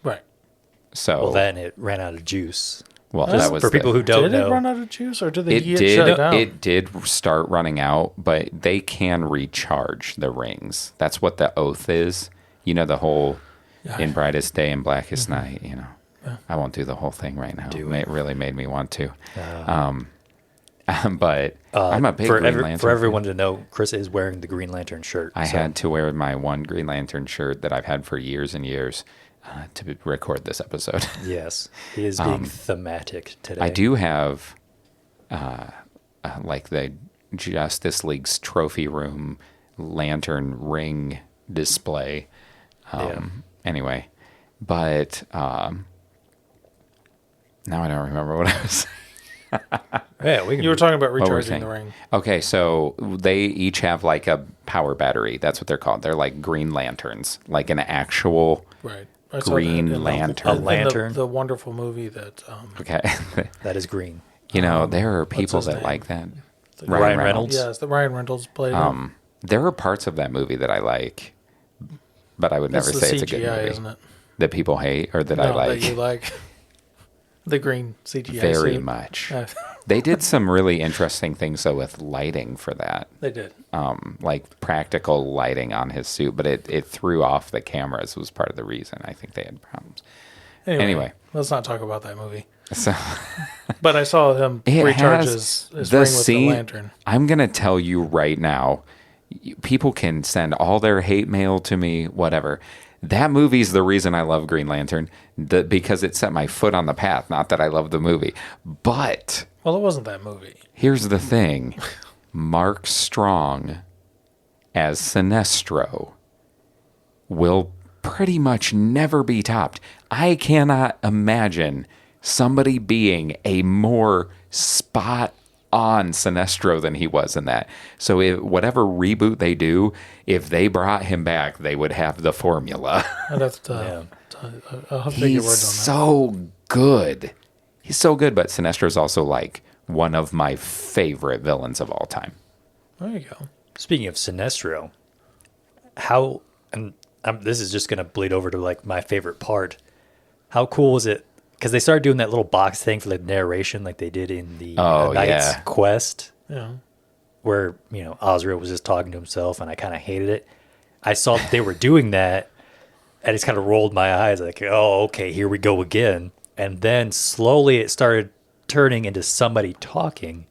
Right.
So,
Well, then it ran out of juice.
that was
For people who don't
Did
know.
it run out of juice, or did they
it
get
did.
shut down?
It did start running out, but they can recharge the rings. That's what the oath is. The whole in brightest day and blackest night. I won't do the whole thing right now. It really made me want to. But I'm a big Green Lantern
for
fan.
everyone to know, Chris is wearing the Green Lantern shirt.
I
so-
had to wear my one Green Lantern shirt that I've had for years and years to record this episode.
Yes, he is being thematic today.
I do have like the Justice League's trophy room lantern ring display. Anyway, but now I don't remember what I was saying.
Yeah,
You were talking about
What were we
recharging the
saying?
ring.
Okay, so they each have like a power battery. That's what they're called. They're like green lanterns, like an actual
Right. I saw
green
that in
lantern.
A lantern?
The wonderful movie that
Okay.
That is green.
You know, there are people
his
that
name?
like that.
Ryan Reynolds?
yes, the Ryan Reynolds played.
There are parts of that movie that I like, but I would
That's
never
the
say it's a
CGI,
good movie.
isn't it?
That people hate or that I
No,
like
that you like. The green CGI
very
suit.
much.
Uh,
They did some really interesting things though with lighting for that.
they did.
Like practical lighting on his suit, but it threw off the cameras was part of the reason. I think they had problems. Anyway.
let's not talk about that movie.
So
But I saw him
it
recharge
has
his
the
ring with
scene.
the lantern.
I'm gonna tell you right now, people can send all their hate mail to me, whatever. That movie's the reason I love Green Lantern, because it set my foot on the path. Not that I love the movie, but
Well, it wasn't that movie.
here's the thing: Mark Strong as Sinestro will pretty much never be topped. I cannot imagine somebody being a more spot on Sinestro than he was in that. So whatever reboot they do, if they brought him back, they would have the formula.
I'd have to, I'll have to take your
He's
words on that.
so good. He's so good, but Sinestro's also like one of my favorite villains of all time.
There you go.
Speaking of Sinestro, how, and this is just going to bleed over to like my favorite part. How cool was it? Because they started doing that little box thing for the narration like they did in the Knight's Quest,
Yeah.
where, you know, Osriel was just talking to himself and I kind of hated it. I saw that they were doing that and it just kind of rolled my eyes like, oh, okay, here we go again. And then slowly it started turning into somebody talking.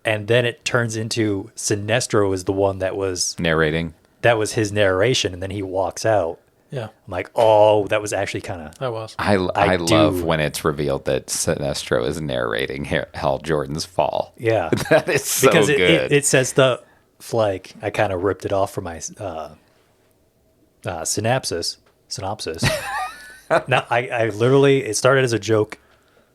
And then it turns into Sinestro is the one that was
Narrating.
his narration. And then he walks out.
Yeah.
I'm like, oh, that was actually kind of...
That was.
I
I
love
do.
when it's revealed that Sinestro is narrating Hal Jordan's fall.
Yeah.
That is so
because
good.
it says stuff like, I kind of ripped it off from my synopsis. Now, I literally, it started as a joke,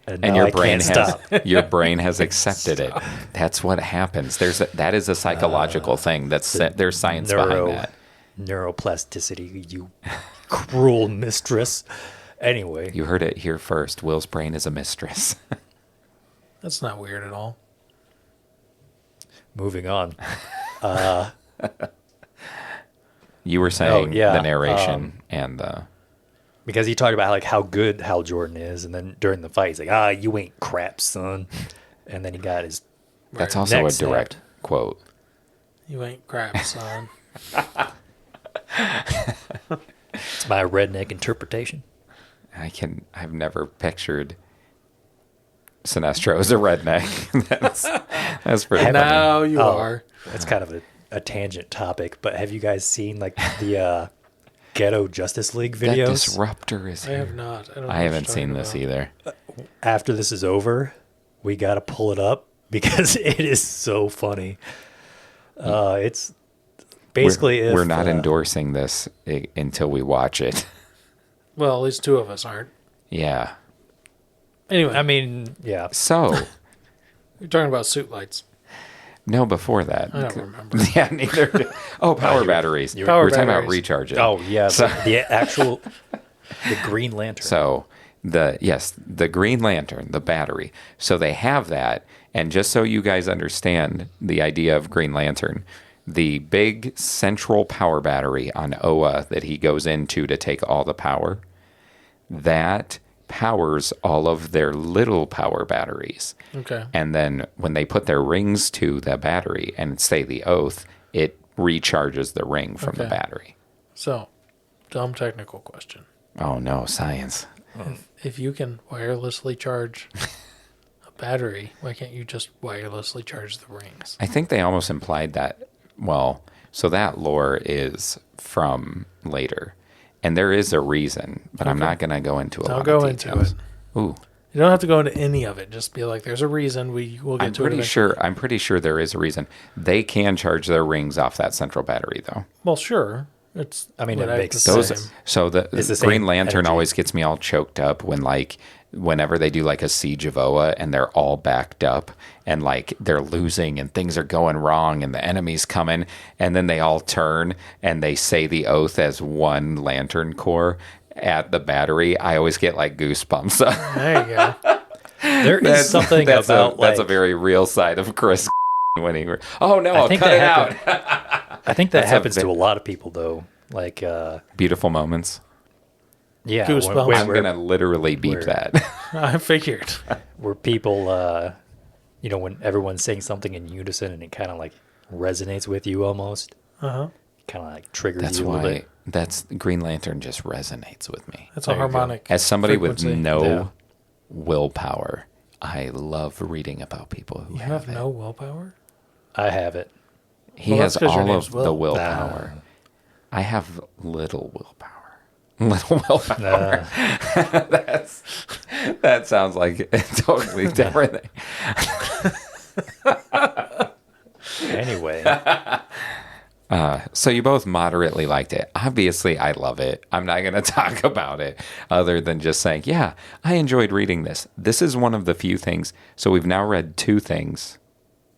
and now
your
I
brain
can't
has
stop.
your brain has accepted it. That's what happens. That is a psychological thing. There's science behind that.
Neuroplasticity, you cruel mistress. Anyway,
You heard it here first. Will's brain is a mistress.
That's not weird at all.
moving on.
You were saying
yeah,
the narration and the...
Because he talked about like how good Hal Jordan is, and then during the fight, he's like, you ain't crap, son. And then he got his...
That's also a
neck
direct
snapped.
quote.
You ain't crap, son.
It's my redneck interpretation.
I've never pictured Sinestro as a redneck. that's pretty funny.
Now you are.
That's kind of a tangent topic, but have you guys seen like the Ghetto Justice League
That
videos?
disruptor is
I
here.
have not. I don't know
I
what
haven't
you're
seen
talking
this
about.
either.
After this is over, we got to pull it up because it is so funny. It's basically
We're not endorsing this until we watch it.
Well, at least two of us aren't.
Yeah.
Anyway,
I mean, yeah.
So,
you're talking about suit lights.
no, before that.
I don't remember.
Yeah, neither. Oh, power batteries.
Power
We're talking about
batteries.
recharging.
Oh, yeah. The Green Lantern.
So the Green Lantern, the battery. So they have that, and just so you guys understand the idea of Green Lantern, the big central power battery on Oa that he goes into to take all the power, that powers all of their little power batteries.
Okay.
And then when they put their rings to the battery and say the oath, it recharges the ring from the
Okay.
battery.
So, dumb technical question.
Oh no, science.
If you can wirelessly charge a battery, why can't you just wirelessly charge the rings?
I think they almost implied that. Well, so that lore is from later. And there is a reason, but I'm not going to go into a lot
Don't
of
go into
details.
it.
Ooh.
You don't have to go into any of it. Just be like, there's a reason. We'll get to it eventually.
I'm pretty sure there is a reason. They can charge their rings off that central battery, though.
Well, sure. It's.
I mean, it
whatever,
makes
the
sense.
same.
So the
It's the
Green
same
Lantern
energy.
always gets me all choked up when whenever they do like a siege of Oa and they're all backed up and like they're losing and things are going wrong and the enemy's coming and then they all turn and they say the oath as one Lantern Corps at the battery. I always get like goosebumps.
There you go.
There is something
that's
about
that's a
like,
very real side of Chris when he. Oh no!
I
I'll
think
cut it out.
I think that
That's a
happens
bit-
to a lot of people though. Like,
Beautiful moments.
yeah,
Goosebumps.
I'm gonna literally beep
where-
that.
I figured.
where people, when everyone's saying something in unison and it kind of like resonates with you almost,
Uh-huh.
kind of like triggers
That's
you a little
why.
bit.
That's Green Lantern just resonates with me.
That's a
There you go.
harmonic.
As somebody
frequency.
with no
Yeah.
willpower, I love reading about people who
You
have
have
it.
no willpower?
I have it.
He
Well,
has
that's 'cause your
all
name's
of
Will.
the willpower. I have little willpower. Little willpower. That sounds like a totally different thing.
Anyway,
So you both moderately liked it. Obviously, I love it. I'm not going to talk about it other than just saying, yeah, I enjoyed reading this. This is one of the few things. So we've now read two things,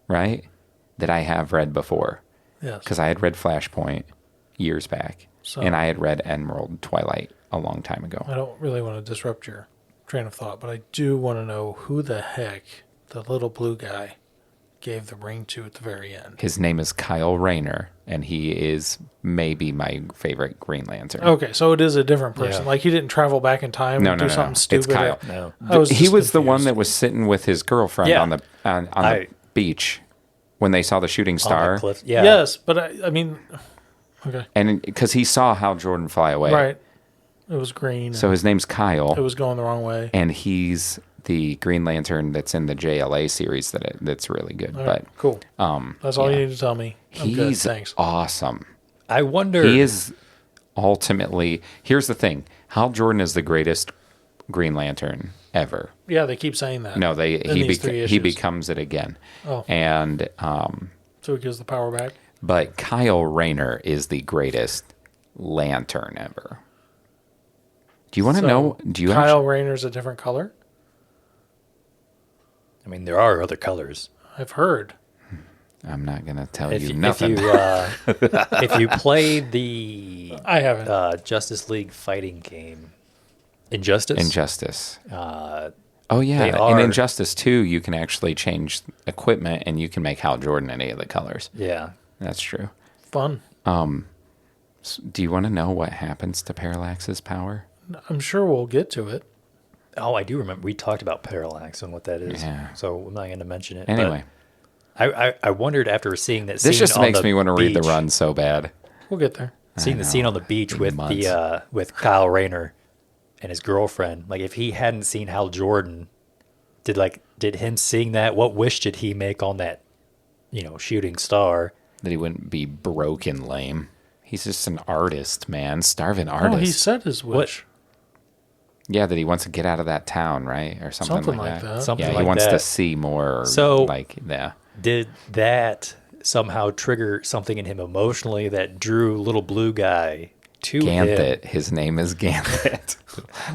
right, that I have read before.
Yes.
Because I had read Flashpoint years back,
So-
and I had read Emerald Twilight a long time ago.
I don't really want to disrupt your train of thought, but I do want to know who the heck the little blue guy gave the ring to at the very end.
His name is Kyle Rayner, and he is maybe my favorite Green Lantern.
Okay, so it is a different person.
Yeah.
Like he didn't travel back in time
No,
and
no,
do
no,
something
no.
stupid.
It's Kyle.
no.
I was
He
just
was the one
confused.
that was sitting with his girlfriend
Yeah.
on the the
I-
beach when they saw the shooting
On
star,
the cliff. Yeah.
Yes, but I mean, okay,
and because he saw Hal Jordan fly away,
right. It was green.
So his name's Kyle,
it was going the wrong way.
and he's the Green Lantern that's in the JLA series that's really good.
All right,
But
cool. That's all
yeah.
you need to tell me. I'm good,
he's
thanks.
awesome.
I wonder.
He is ultimately. Here's the thing: Hal Jordan is the greatest Green Lantern ever.
Yeah, they keep saying that.
No,
In these three
he
issues.
becomes it again,
Oh,
and
so he gives the power back.
but Kyle Rayner is the greatest Lantern ever. Do you want to
So
know? Do you
Kyle
actually,
Rayner's a different color?
I mean, there are other colors.
I've heard.
I'm not gonna tell
If
you
you,
nothing.
if you played the
I haven't.
Justice League fighting game, Injustice.
Injustice.
Uh,
Oh yeah,
They
in
are-
Injustice 2, you can actually change equipment and you can make Hal Jordan any of the colors.
yeah.
That's true.
Fun.
Do you want to know what happens to Parallax's power?
I'm sure we'll get to it.
Oh, I do remember. We talked about Parallax and what that is.
Yeah.
So I'm not going to mention it. but
Anyway,
I wondered after seeing that.
this
scene
just
on
makes
the
me want to read the
beach-
run so bad.
We'll get there.
Seeing the scene on the beach with
Months.
the with Kyle Rayner and his girlfriend. Like, if he hadn't seen Hal Jordan, did him seeing that? What wish did he make on that, shooting star?
That he wouldn't be broke and lame. He's just an artist, man. Starving
Oh,
artist.
he said his wish.
Yeah, that he wants to get out of that town, right? Or something,
Something
like
like
that.
that.
Something
Yeah, he
like
wants to
that.
see more.
So-
yeah.
Did that somehow trigger something in him emotionally that drew little blue guy to him?
Gambit. His name is Gambit.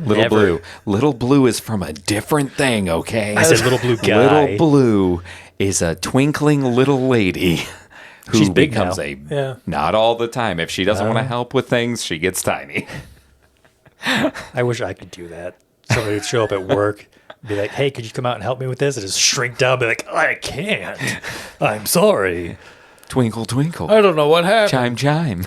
Little
Never-
Blue. Little Blue is from a different thing, okay?
I said little blue guy.
Little Blue is a twinkling little lady who
She's big
becomes
now.
Yeah.
not all the time. If she doesn't want to
No.
help with things, she gets tiny.
I wish I could do that. Somebody would show up at work, be like, "Hey, could you come out and help me with this?" And just shrink down, be like, "I can't. I'm sorry."
Twinkle, twinkle.
I don't know what happened.
Chime, chime.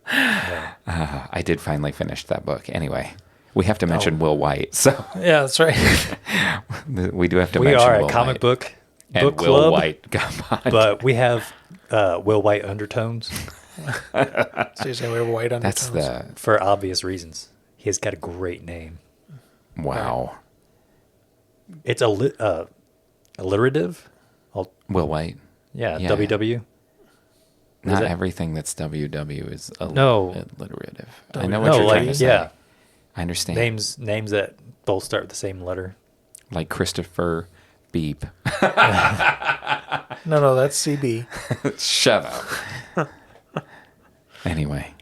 I did finally finish that book. Anyway, we have to mention Will White. So
Yeah, that's right.
we do have to
We
mention
are
Will
a comic
White.
book
And Will
club,
White got behind.
but we have Will White undertones
So you're saying we have white
That's
undertones?
the
for obvious reasons. He's got a great name.
wow.
It's alliterative.
Will White.
Yeah,
Yeah.
WW.
Not
that-
everything that's WW is
No.
alliterative.
No,
I know what you're
like,
trying to say.
yeah.
I understand.
Names that both start with the same letter.
Like Christopher Beep.
No, that's CB.
Shut up. Anyway.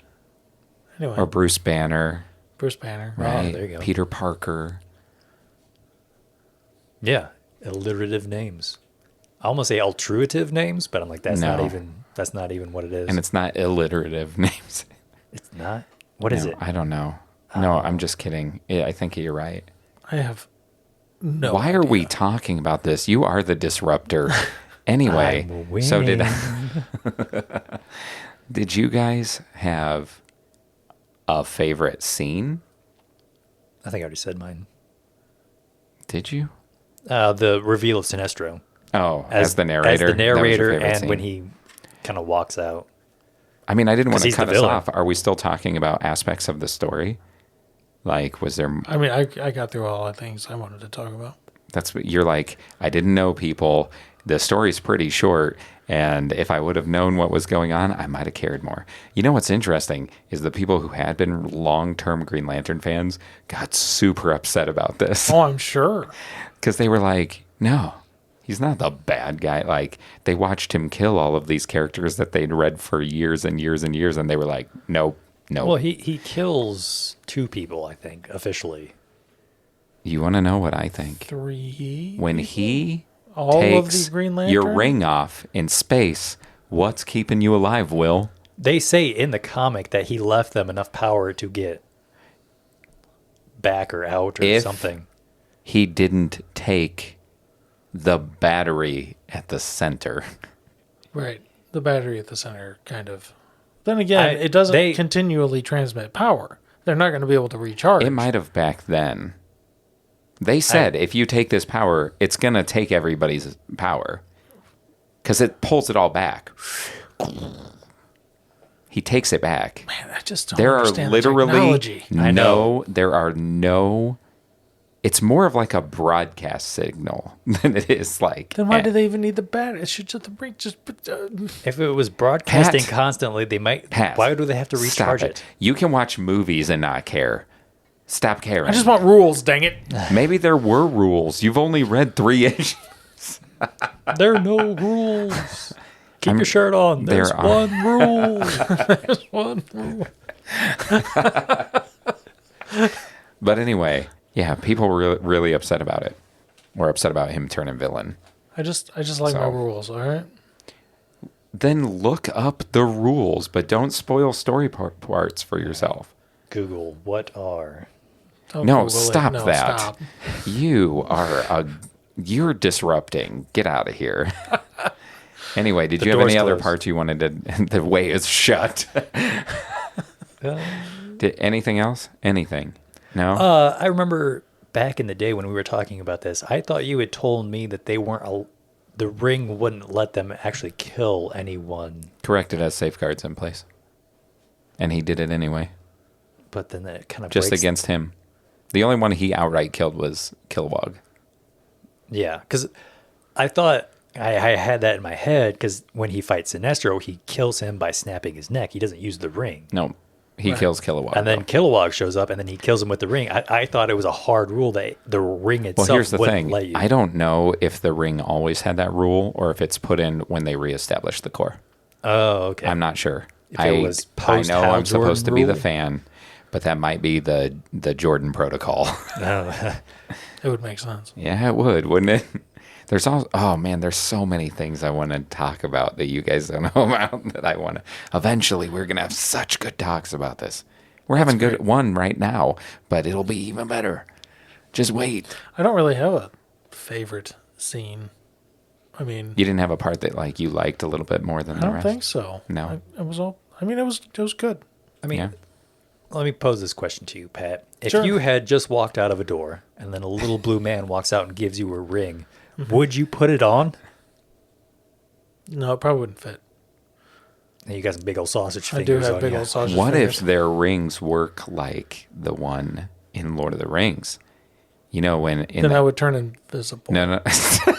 Anyway,
Or Bruce Banner.
Bruce Banner.
Right.
there you go.
Peter Parker.
Yeah, alliterative names. I almost say altruative names, but I'm like, that's not
No.
even what it is.
And it's not alliterative names.
It's not. What is
No,
it?
I don't know. No, I'm just kidding. I think you're right.
I have no
Why are
idea.
we talking about this? You are the disruptor. Anyway,
I'm
so did
winning.
did you guys have a favorite scene?
I think I already said mine.
Did you?
The reveal of Sinestro
Oh, as the narrator.
as the
That was your
narrator,
favorite
and
scene.
when he kind of walks out.
I mean, I didn't want
'Cause
to
he's
cut
the
us
villain.
off. Are we still talking about aspects of the story? Like, was there?
I mean, I got through all the things I wanted to talk about.
That's what you're like. I didn't know people. The story's pretty short, and if I would have known what was going on, I might have cared more. You know what's interesting is the people who had been long-term Green Lantern fans got super upset about this
Oh, I'm sure.
because they were like, "No, he's not the bad guy." Like they watched him kill all of these characters that they'd read for years and years and years, and they were like, "Nope, nope."
Well, he kills 2 people, I think, officially.
You want to know what I think?
3.
When he
All of
takes
the Green
your
Lantern?
ring off in space, what's keeping you alive, Will?
They say in the comic that he left them enough power to get back or out or
If-
something.
He didn't take the battery at the center.
Right. The battery at the center, kind of. Then again,
I-
it doesn't
they-
continually transmit power. They're not going to be able to recharge.
It might have back then. They said if you take this power, it's going to take everybody's power because it pulls it all back. He takes it back.
Man, I just don't
There are
understand the
literally
technology.
I know.
there are no. It's more of like a broadcast signal than it is like.
Then why do they even need the battery? It should just bring
If it was broadcasting
Pat.
constantly, they might.
Pat,
Why do they have to
stop
recharge it?
You can watch movies and not care. Stop caring.
I just want rules, dang it.
Maybe there were rules. You've only read 3 issues.
There are no rules. Keep your shirt on.
there
There's
are.
one rule.
One rule.
But anyway, yeah, people were really upset about it. Or upset about him turning villain.
I just like my
So.
rules, all right?
Then look up the rules, but don't spoil story parts for yourself.
Google, what are.
Don't
No,
Google it.
stop
No,
that.
stop.
You're disrupting. Get out of here. Anyway, did
The
you have any
door's
other
closed.
parts you wanted to? The way is shut. Did anything else? Anything? No.
I remember back in the day when we were talking about this, I thought you had told me that they weren't. The ring wouldn't let them actually kill anyone,
Correct. It has safeguards in place, and he did it anyway,
but then it kind of
just
breaks.
against him. The only one he outright killed was Kilowog.
Yeah, because I thought I had that in my head because when he fights Sinestro, he kills him by snapping his neck. He doesn't use the ring.
No, he
Right.
kills Kilowog.
And then
though.
Kilowog shows up, and then he kills him with the ring. I thought it was a hard rule that the ring itself
Well, here's the
wouldn't
thing.
let you.
I don't know if the ring always had that rule or if it's put in when they reestablished the core.
Oh, okay.
I'm not sure.
If it was
I
post
know
Hal
I'm supposed to
Jordan
be the
rule?
fan, but that might be the Jordan protocol.
Oh,
It would make sense.
Yeah, it would, wouldn't it? There's all. Oh man, there's so many things I want to talk about that you guys don't know about that I want to. Eventually, we're gonna have such good talks about this. We're having good one right now, but it'll be even better. Just wait.
I don't really have a favorite scene. I mean,
You didn't have a part that like you liked a little bit more than
I
the
don't
rest.
think so.
No.
It was all. I mean, it was good.
I mean,
Yeah.
let me pose this question to you, Pat. If
Sure.
you had just walked out of a door and then a little blue man walks out and gives you a ring,
Mm-hmm.
would you put it on?
No, it probably wouldn't fit.
And you got some big old sausage
I
fingers
do have
on
big
you.
old sausage
What
fingers.
if their rings work like the one in Lord of the Rings? You know, when in
Then
the,
I would turn invisible.
no.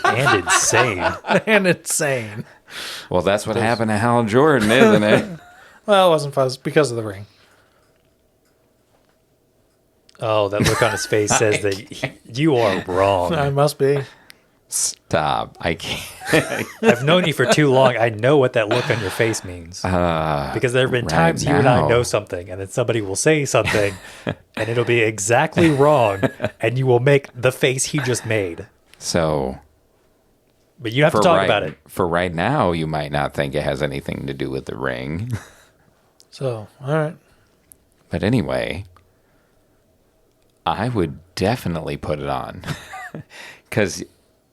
And insane.
And insane.
Well, that's what happened to Hal Jordan, isn't it?
Well, it wasn't fuzz because of the ring.
Oh, that look on his face says that you are wrong.
I must be.
Stop. I can't.
I've known you for too long. I know what that look on your face means. Because there have been
right
times you and I
now.
know something, and then somebody will say something, and it'll be exactly wrong, and you will make the face he just made.
So
But you have to talk about it.
For right now, you might not think it has anything to do with the ring.
So, all right.
But anyway, I would definitely put it on. Because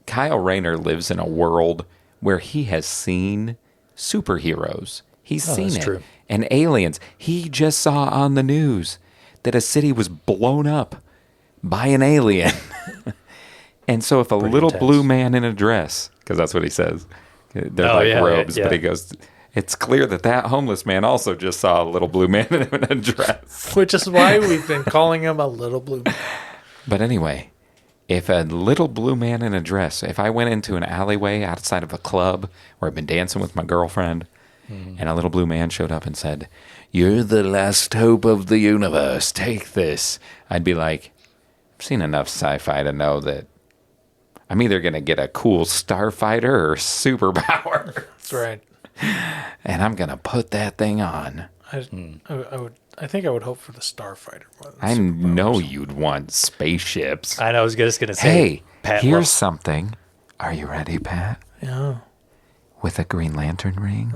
Kyle Rayner lives in a world where he has seen superheroes. He's seen
that's
it.
true.
And aliens. He just saw on the news that a city was blown up by an alien. And so if a little
intense.
blue man in a dress, because that's what he says, they're
Oh,
like
yeah,
robes,
yeah.
but he goes, it's clear that homeless man also just saw a little blue man in a dress.
Which is why we've been calling him a little blue man.
But anyway, if a little blue man in a dress, if I went into an alleyway outside of a club where I've been dancing with my girlfriend, and a little blue man showed up and said, "You're the last hope of the universe, take this," I'd be like, I've seen enough sci-fi to know that I'm either going to get a cool starfighter or superpower.
That's right.
And I'm going to put that thing on.
I think I would hope for the Starfighter. more than
I
superpowers.
know you'd want spaceships.
I know, I was just going to say,
Hey,
Pat
here's
loves-
something. Are you ready, Pat?
Yeah.
With a Green Lantern ring,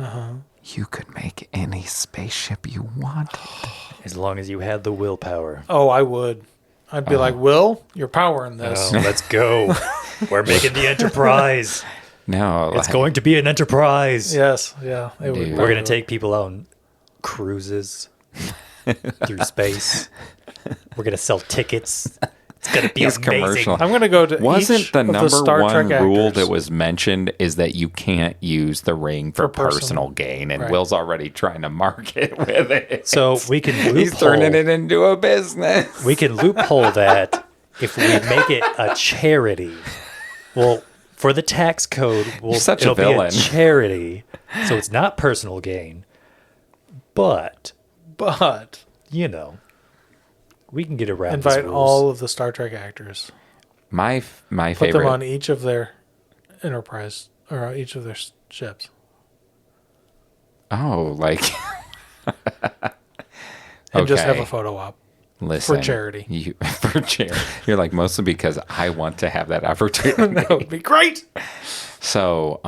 you could make any spaceship you wanted.
as long as you had the willpower.
Oh, I would. I'd be like, Will, you're powering this.
Oh, let's go. We're making the Enterprise.
No,
It's going to be an Enterprise.
Yes, yeah. It would
Dude.
We're going to take people on cruises through space. We're going to sell tickets. It's going to be
His
amazing.
commercial.
I'm going to go to
Wasn't
each
the
of
number
Star
one
Trek
rule
actors.
that was mentioned is that you can't use the ring for personal gain, and
Right.
Will's already trying to market with it.
So we can
He's
loophole.
turning it into a business.
We can loophole that if we make it a charity. Well, for the tax code,
You're such a
it'll be
villain.
a charity, so it's not personal gain. But
But
you know, we can get around.
invite
these rules.
all of the Star Trek actors.
My
Put
favorite.
them on each of their Enterprise or each of their ships.
Oh, like.
And just have
Okay.
a photo op.
Listen,
charity.
For charity. You're like, mostly because I want to have that opportunity.
That would be great.
So,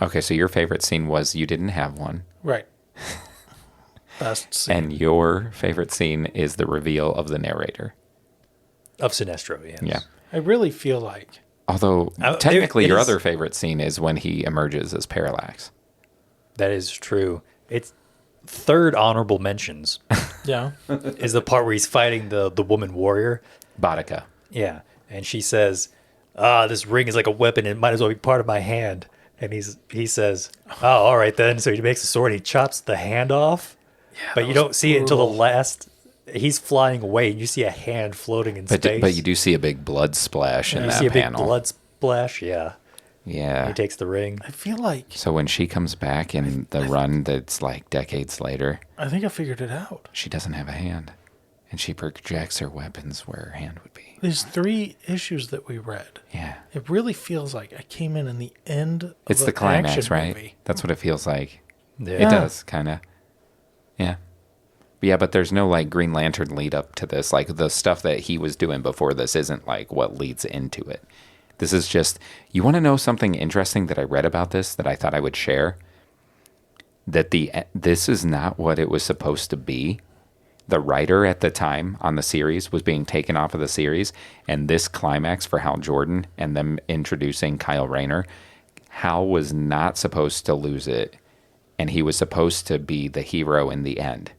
okay, so your favorite scene was you didn't have one.
Right. Best scene.
And your favorite scene is the reveal of the narrator.
of Sinestro. Yes.
Yeah.
I really feel like
Although,
it
technically, your
is-
other favorite scene is when he emerges as Parallax.
That is true. It's third honorable mentions
yeah.
is the part where he's fighting the woman warrior.
Boudica.
Yeah. And she says, this ring is like a weapon. It might as well be part of my hand. And he says, oh, all right then. So he makes a sword and he chops the hand off. But you don't see it until the last. He's flying away and you see a hand floating in space.
But you do see a big blood splash in
You
that
see a big
panel.
blood splash. Yeah.
Yeah.
He takes the ring.
I feel like
So when she comes back in the run that's like decades later,
I think I figured it out.
she doesn't have a hand. And she projects her weapons where her hand would be.
These 3 issues that we read,
Yeah.
it really feels like I came in the end of
It's
an
the climax,
action
right?
movie.
That's what it feels like.
Yeah.
It does, kind of. Yeah. Yeah, but there's no like Green Lantern lead up to this. Like the stuff that he was doing before this isn't like what leads into it. This is just, you want to know something interesting that I read about this that I thought I would share? That this is not what it was supposed to be. The writer at the time on the series was being taken off of the series, and this climax for Hal Jordan and them introducing Kyle Rayner, Hal was not supposed to lose it, and he was supposed to be the hero in the end.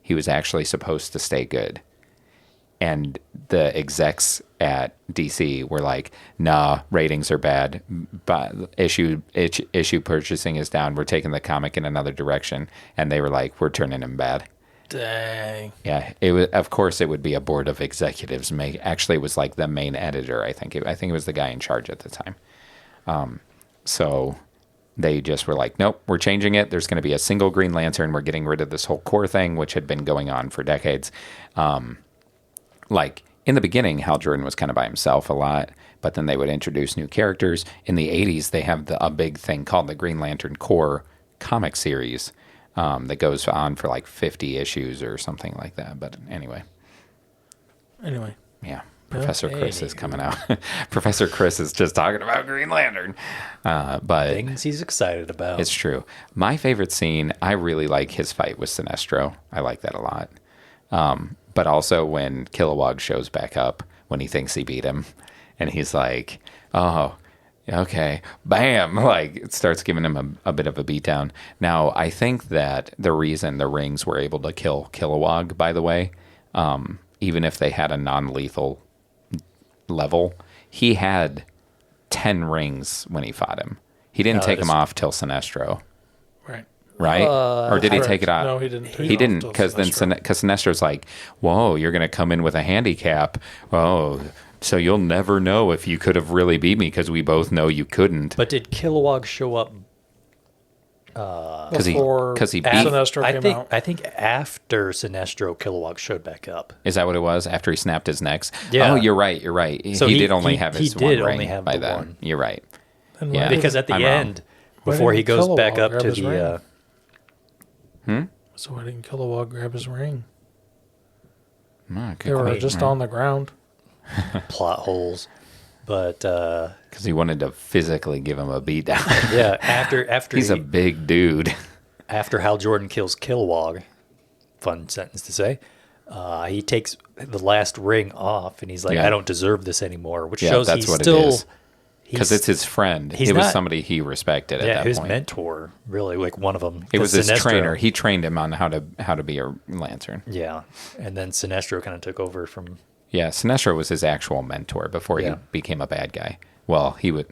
He was actually supposed to stay good. And the execs at DC were like, nah, ratings are bad, but issue purchasing is down. We're taking the comic in another direction. And they were like, we're turning him bad.
Dang.
Yeah, it was. Of course, it would be a board of executives. Actually, it was like the main editor. I think it was the guy in charge at the time. So they just were like, nope, we're changing it. There's going to be a single Green Lantern. We're getting rid of this whole core thing, which had been going on for decades. Like in the beginning, Hal Jordan was kind of by himself a lot, but then they would introduce new characters. In the 80s, they have a big thing called the Green Lantern Corps comic series that goes on for like 50 issues or something like that. But anyway. Yeah. Professor Chris is coming out. Professor Chris is just talking about Green Lantern. But
Things he's excited about.
it's true. My favorite scene, I really like his fight with Sinestro. I like that a lot. But also when Kilowog shows back up when he thinks he beat him. And he's like, oh, okay, bam. Like, it starts giving him a bit of a beatdown. Now, I think that the reason the rings were able to kill Kilowog, by the way, even if they had a non-lethal level, he had 10 rings when he fought him. He didn't take them off till Sinestro. Right? Or did he take it off?
No, he didn't.
He didn't, because Sinestro's like, whoa, you're going to come in with a handicap. Oh, so you'll never know if you could have really beat me because we both know you couldn't.
But did Kilowog show up?
Because he beat.
Sinestro came out.
I think after Sinestro, Kilowog showed back up.
Is that what it was? After he snapped his necks?
Yeah.
Oh, you're right.
So
he did only have his one ring
only have
by
the
then.
one.
You're right.
Then
Yeah.
why did-
Because at the
I'm wrong.
end, before he
didn't
goes back
Kilowog
up
grab
to
his
the...
ring? So why didn't Kilowog grab his ring?
Oh,
They were just on the ground.
plot holes. But
because he wanted to physically give him a beat down.
yeah, after
He's a big dude.
after Hal Jordan kills Kilowog, fun sentence to say, he takes the last ring off and he's like,
Yeah.
I don't deserve this anymore, which
Yeah,
shows
that's
he's
what it
still
is. Because it's his friend.
he's
It was
not-
somebody he respected at that
his
point.
mentor, really, like one of them.
It was his
Sinestro-
trainer. He trained him on how to be a lantern.
Yeah, and then Sinestro kind of took over from.
Yeah, Sinestro was his actual mentor before he
Yeah.
became a bad guy. Well, he would.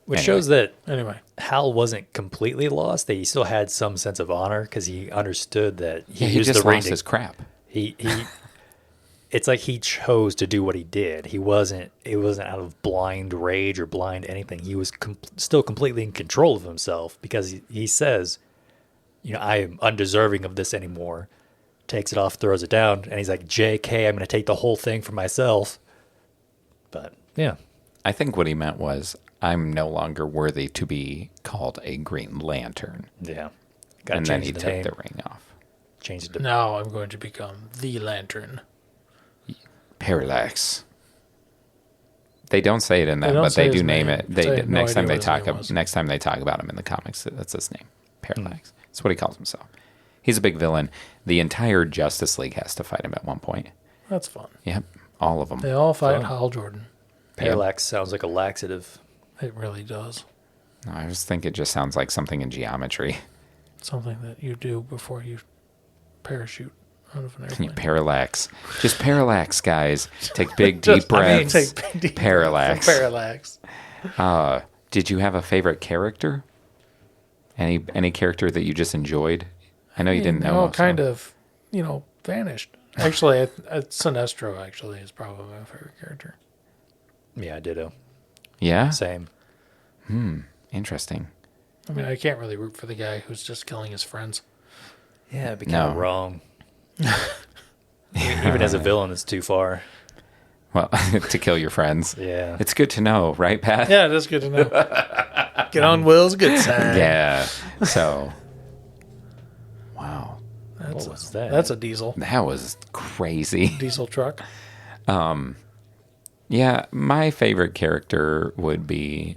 Which
Anyway.
shows that
Anyway,
Hal wasn't completely lost. That he still had some sense of honor because he understood that
He
used
just
the ring
lost
to-
his crap.
He it's like he chose to do what he did. It wasn't out of blind rage or blind anything. He was still completely in control of himself because he says, I am undeserving of this anymore. Takes it off, throws it down, and he's like, JK, I'm going to take the whole thing for myself. But yeah,
I think what he meant was, I'm no longer worthy to be called a Green Lantern.
yeah. Got
And
to
then
change
he
the
took
name.
the ring off.
Changed it to
now I'm going to become the Lantern.
Parallax. They don't say it in that,
They don't
but
say
they do
his
name
name.
it.
So I
They
have no
next time
idea
they
what his
talk
name was.
next time they talk about him in the comics, that's his name. Parallax. That's what he calls himself. He's a big villain. The entire Justice League has to fight him at one point.
That's fun.
Yep, all of them.
They all fight
Fun.
Hal Jordan.
Parallax sounds like a laxative.
It really does.
I just think it just sounds like something in geometry.
Something that you do before you parachute out of an airplane.
Parallax. Just parallax, guys. Take big, deep breaths.
Take big deep
Parallax.
breaths. Parallax.
Did you have a favorite character? Any character that you just enjoyed? I know you didn't know.
No,
most
kind
them.
of, vanished. Actually, Sinestro actually is probably my favorite character.
Yeah, ditto.
Yeah?
Same.
Interesting.
I mean, I can't really root for the guy who's just killing his friends.
Yeah, it'd be kind of
No.
wrong. Even as a villain, it's too far.
Well, to kill your friends.
Yeah.
It's good to know, right, Pat?
Yeah, that's good to know. Get on Will's good side.
Yeah. So, wow.
What was that?
That's a diesel.
That was crazy.
Diesel truck.
Yeah, my favorite character would be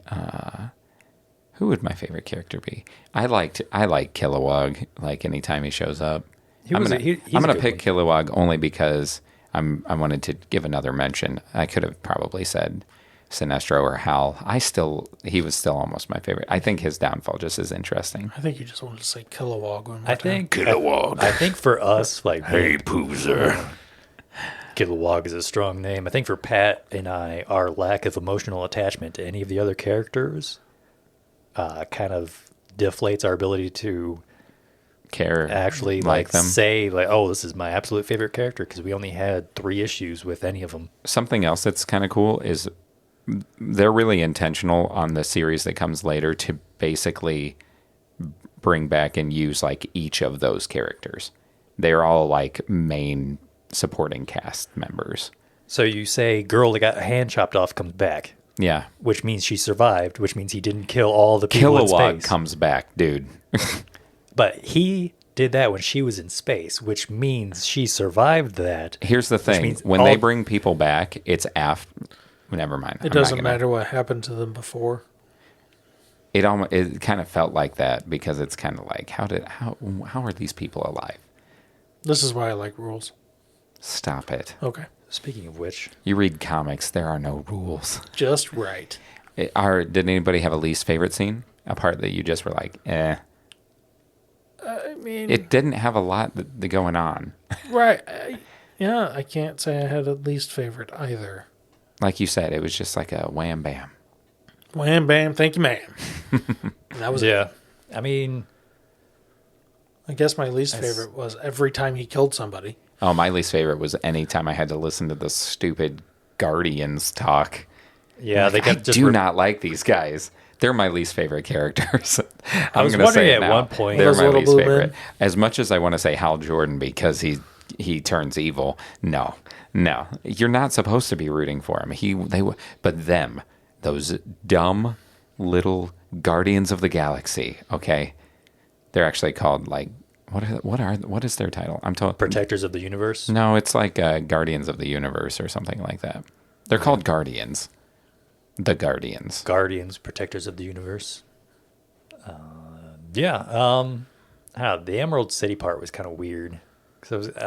who would my favorite character be? I like Kilowog. Like anytime he shows up,
He's
I'm
a
gonna
good
pick Kilowog only because I wanted to give another mention. I could have probably said Sinestro or Hal. He was still almost my favorite. I think his downfall just is interesting.
I think you just wanted to say Kilowog one more
I
time.
think I think for us, like
Poozer.
Kilowog is a strong name. I think for Pat and I, our lack of emotional attachment to any of the other characters kind of deflates our ability to
care
actually
like them.
say like, oh, this is my absolute favorite character, because we only had 3 issues with any of them.
Something else that's kind of cool is they're really intentional on the series that comes later to basically bring back and use like each of those characters. They're all like main supporting cast members.
So you say girl that got a hand chopped off comes back,
Yeah.
which means she survived, which means he didn't kill all the people in
Kilowog
space.
comes back, dude.
But he did that when she was in space, which means she survived that.
Here's the thing.
means
When
all-
they bring people back, it's after... Never mind.
It doesn't matter what happened to them before.
It kind of felt like that because it's kind of like, how are these people alive?
This is why I like rules.
Stop it.
Okay.
Speaking of which,
You read comics, there are no rules.
Just right.
Did anybody have a least favorite scene? A part that you just were like, eh.
I mean,
It didn't have a lot going on.
right. I can't say I had a least favorite either.
Like you said, it was just like a wham bam.
Wham, bam, thank you, ma'am. That was it.
yeah, I mean,
I guess my least
That's-
favorite was every time he killed somebody.
Oh, my least favorite was any time I had to listen to the stupid Guardians talk.
yeah, they
I
kept just
do not like these guys. They're my least favorite characters.
I was
gonna
wondering
say it
at
now.
one point-
They're
Those
my
little
least
blue
favorite.
men?
As much as I want to say Hal Jordan because he turns evil, no, you're not supposed to be rooting for him. But them, those dumb little Guardians of the Galaxy. Okay, they're actually called like what is their title? I'm told
Protectors of the Universe.
No, it's like Guardians of the Universe or something like that. They're called Guardians. The Guardians.
Guardians, Protectors of the Universe. Yeah. I don't know, the Emerald City part was kind of weird.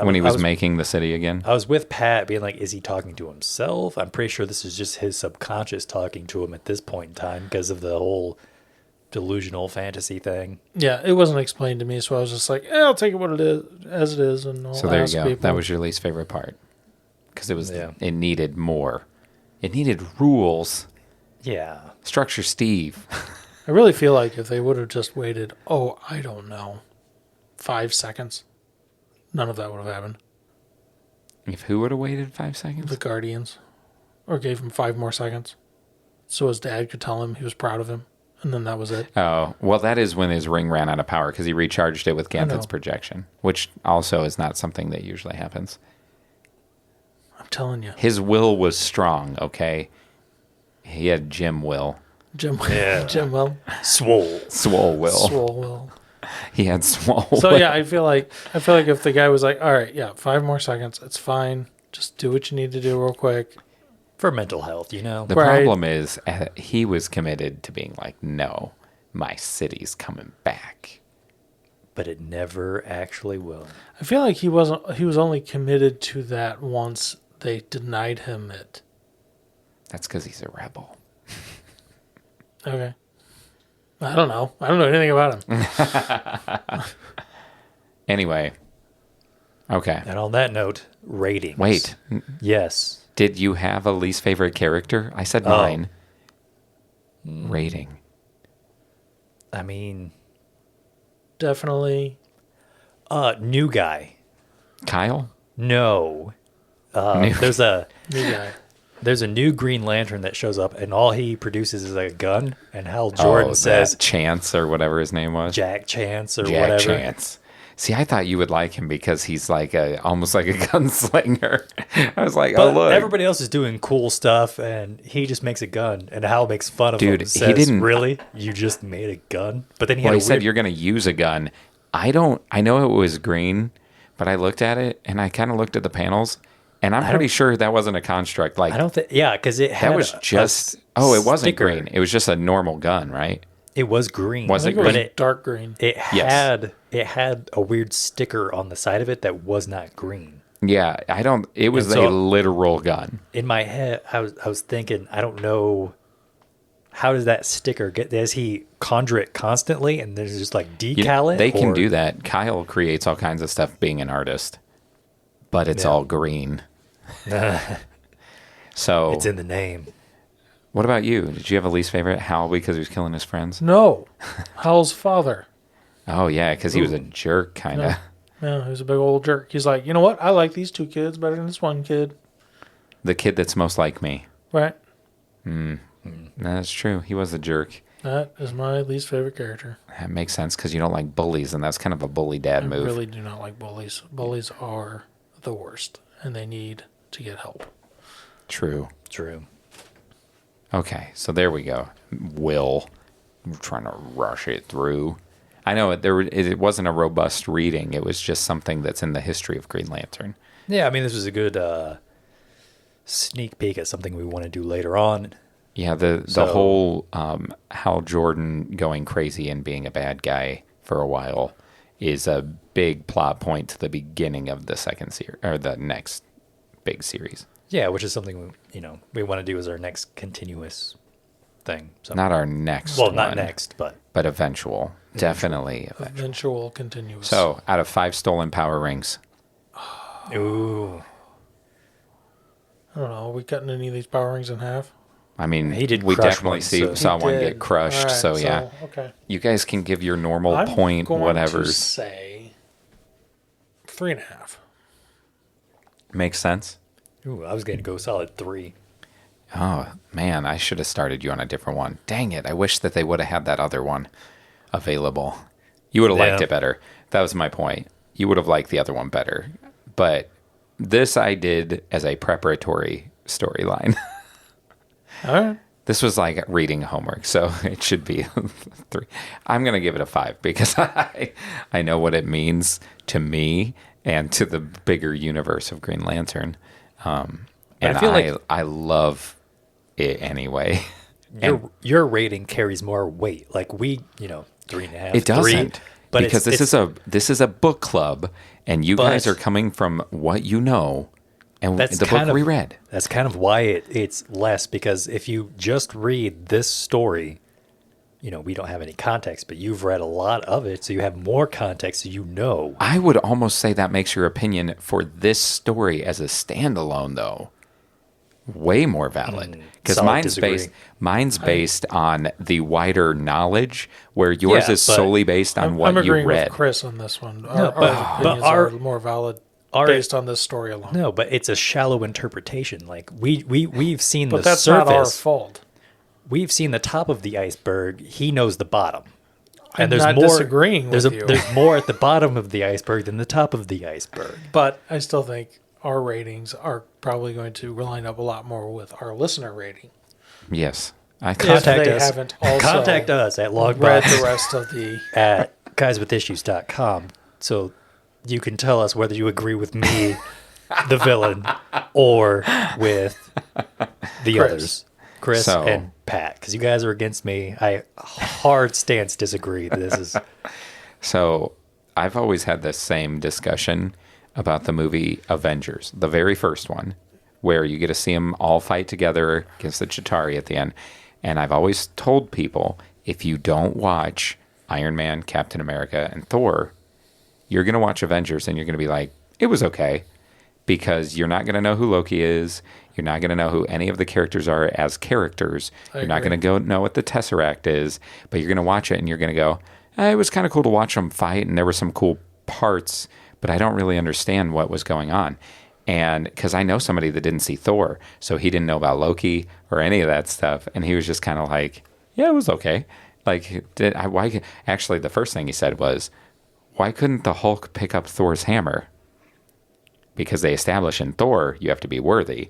When he was making the city again.
I was with Pat being like, is he talking to himself? I'm pretty sure this is just his subconscious talking to him at this point in time because of the whole delusional fantasy thing.
Yeah, it wasn't explained to me, so I was just like, I'll take it what it is as it is, and I'll
So there
ask
you go.
people.
That was your least favorite part. Because
Yeah.
it needed more. It needed rules.
Yeah.
Structure Steve.
I really feel like if they would have just waited, I don't know, 5 seconds, none of that would have happened.
If who would have waited 5 seconds?
The Guardians. Or gave him 5 more seconds. So his dad could tell him he was proud of him. And then that was it.
Oh, well, that is when his ring ran out of power because he recharged it with Ganthet's projection, which also is not something that usually happens.
I'm telling you.
His will was strong, okay? He had Jim will.
Jim,
Yeah.
Jim Will.
Swole.
Swole will.
Swole Will.
He had swole
So
will.
yeah, I feel like if the guy was like, all right, 5 more seconds, it's fine. Just do what you need to do real quick.
For mental health, you know?
The
Right.
problem is he was committed to being like, no, my city's coming back.
But it never actually will.
I feel like he was only committed to that once they denied him it.
That's because he's a rebel.
Okay. I don't know. I don't know anything about him.
Anyway. Okay.
And on that note, ratings.
Wait.
Yes.
Did you have a least favorite character? I said mine. Rating.
I mean,
Definitely.
new guy.
Kyle?
No.
New-
There's a
New guy.
there's a new Green Lantern that shows up, and all he produces is a gun. And Hal Jordan says
that Chance or whatever his name was.
Jack Chance or
Jack
whatever.
Chance. See, I thought you would like him because he's like almost like a gunslinger. I was like,
But
oh look,
everybody else is doing cool stuff, and he just makes a gun. And Hal makes fun of
Dude,
him.
he
And says,
didn't-
really? You just made a gun? But then he
well,
had
he
a
said
weird...
you're going to use a gun. I know it was green, but I looked at it and I kind of looked at the panels, and I'm pretty sure that wasn't a construct. Like
I don't think... Yeah, because it had
that was
a
just. Oh, it wasn't
sticker.
green. It was just a normal gun, right?
It was green.
Was
I
it
think
green?
it was dark green.
It
Yes.
had a weird sticker on the side of it that was not green.
Yeah, I don't. It was
And so-
a literal gun.
In my head, I was thinking, I don't know, how does that sticker get? Does he conjure it constantly and there's just like decal it?
They can
or-
do that. Kyle creates all kinds of stuff being an artist, but it's
Yeah.
all green. So
It's in the name.
what about you? Did you have a least favorite? Hal because he was killing his friends?
No. Hal's father.
Oh, yeah, because he was a jerk, kind of.
Yeah, he was a big old jerk. He's like, you know what? I like these 2 kids better than this 1 kid.
The kid that's most like me.
Right?
That's true. He was a jerk.
That is my least favorite character.
That makes sense because you don't like bullies, and that's kind of a bully dad move.
I really do not like bullies. Bullies are the worst, and they need to get help.
True.
Okay,
so there we go. Will. I'm trying to rush it through. I know it wasn't a robust reading. It was just something that's in the history of Green Lantern.
Yeah, I mean, this was a good sneak peek at something we want to do later on.
Yeah, the whole Hal Jordan going crazy and being a bad guy for a while is a big plot point to the beginning of the second series, or the next big series.
Yeah, which is something we want to do as our next continuous thing. So.
Not our next
Well,
one,
not next, but
eventual. Definitely eventual.
Eventual continuous.
So, out of 5 stolen power rings.
ooh,
I don't know. Are we cutting any of these power rings in half?
I mean,
He did
we
crush
definitely
one, so-
saw
He
one
did.
get crushed.
All right,
so, yeah.
Okay.
You guys can give your normal
I'm
point,
going
whatever.
to say 3.5.
Makes sense.
ooh, I was going to go solid 3.
Oh, man, I should have started you on a different one. Dang it. I wish that they would have had that other one available. You would have liked
Yeah.
it better. That was my point. You would have liked the other one better. But this I did as a preparatory storyline.
All right.
This was like reading homework, so it should be 3. I'm going to give it a 5 because I know what it means to me and to the bigger universe of Green Lantern. And
I feel like
I love it anyway.
your rating carries more weight. Like 3.5.
It doesn't,
3, but
because this is a book club, and you guys are coming from what you know and
that's
the book we read.
That's kind of why it's less, because if you just read this story, we don't have any context, but you've read a lot of it, so you have more context, so
I would almost say that makes your opinion for this story as a standalone, though, way more valid. Because mine's based on the wider knowledge, where yours is solely based on what
I'm
you
agreeing
read.
with Chris on this one.
No,
Our opinions
our-
are more valid
our-
based on this story alone.
No, but it's a shallow interpretation. Like we've seen
But
the
that's
surface.
not our fault.
We've seen the top of the iceberg. He knows the bottom.
I'm
And there's
not
more
disagreeing
there's
with you.
There's more at the bottom of the iceberg than the top of the iceberg.
But I still think our ratings are probably going to line up a lot more with our listener rating.
Yes.
If
Contact
they
us.
haven't also
Contact us at
read
logbox
the rest of the...
at guyswithissues.com, so you can tell us whether you agree with me, the villain, or with the others, Chris and Pat, because you guys are against me. I hard stance disagree. This is
So I've always had this same discussion about the movie Avengers, the very first one, where you get to see them all fight together against the Chitauri at the end. And I've always told people, if you don't watch Iron Man, Captain America, and Thor, you're going to watch Avengers and you're going to be like, it was okay. Because you're not going to know who Loki is. You're not going to know who any of the characters are as characters. You're not going to go know what the Tesseract is. But you're going to watch it and you're going to go, it was kind of cool to watch them fight. And there were some cool parts, but I don't really understand what was going on. And because I know somebody that didn't see Thor, so he didn't know about Loki or any of that stuff. And he was just kind of like, yeah, it was okay. Like, actually, the first thing he said was, why couldn't the Hulk pick up Thor's hammer? Because they establish in Thor, you have to be worthy.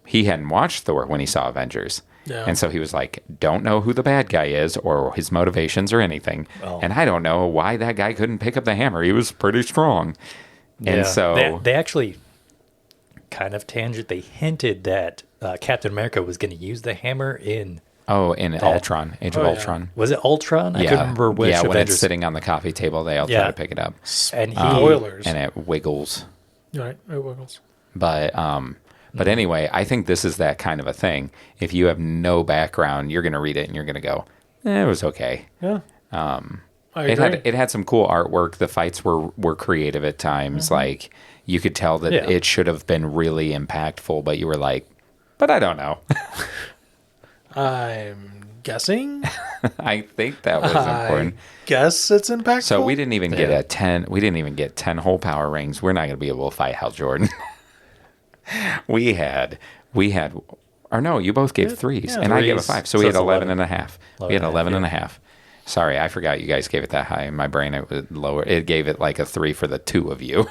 He hadn't watched Thor when he saw Avengers.
Yeah.
And so he was like, don't know who the bad guy is or his motivations or anything.
Oh.
And I don't know why that guy couldn't pick up the hammer. He was pretty strong. And so
they actually kind of they hinted that Captain America was going to use the hammer in
in Ultron, Age of Ultron.
Was it Ultron? I couldn't remember which
when
Avengers.
it's sitting on the coffee table, they all try to pick it up.
And he
Spoilers.
And it wiggles.
Right, it wiggles.
But anyway, I think this is that kind of a thing. If you have no background, you're going to read it and you're going to go, it was okay.
Yeah. I agree.
It had some cool artwork. The fights were creative at times. Like, you could tell that it should have been really impactful, but you were like, but I don't know.
I'm guessing.
I think that was important.
Guess it's impactful.
So we didn't even get a 10. We didn't even get 10 whole power rings. We're not going to be able to fight Hal Jordan. we had, or no, you both gave threes, and I gave a 5. So we had 11 and a half. We had 11 and a half. Sorry, I forgot you guys gave it that high. In my brain, it was lower. It gave it like a 3 for the two of you.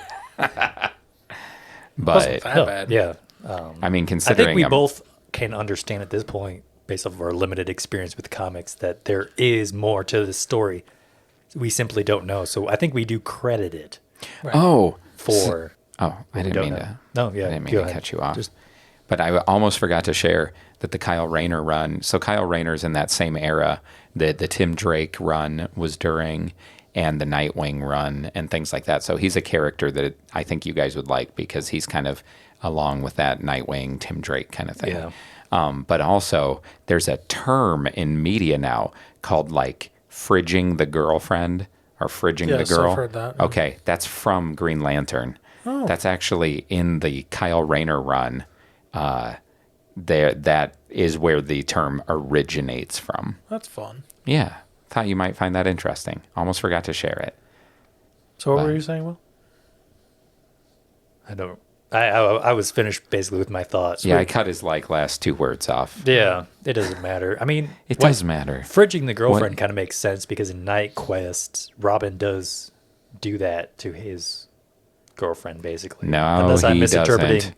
Wasn't
But
that bad.
Yeah.
I mean,
I
considering
think we both can understand at this point, based off of our limited experience with comics, that there is more to this story. We simply don't know. So I think we do credit it
oh,
for.
I didn't
don't
mean
know.
to.
No, yeah,
I didn't mean
go
to
ahead.
cut you off.
Just-
But I almost forgot to share that the Kyle Rayner run. So Kyle Rayner's in that same era that the Tim Drake run was during, and the Nightwing run and things like that. So he's a character that I think you guys would like because he's kind of along with that Nightwing, Tim Drake kind of thing.
Yeah.
But also there's a term in media now called like fridging the girlfriend or fridging the
Yes,
girl.
I've heard that.
Okay, that's from Green Lantern.
Oh.
That's actually in the Kyle Rayner run. That is where the term originates from.
That's fun.
Yeah, thought you might find that interesting. Almost forgot to share it.
So what
But-
were you saying, Will?
I don't. I was finished basically with my thoughts.
Yeah, I cut his last 2 words off.
Yeah, it doesn't matter. I mean,
It does matter.
Fridging the girlfriend kind of makes sense because in Night Quest, Robin does do that to his girlfriend, basically.
No,
unless I'm
he
misinterpreting.
doesn't.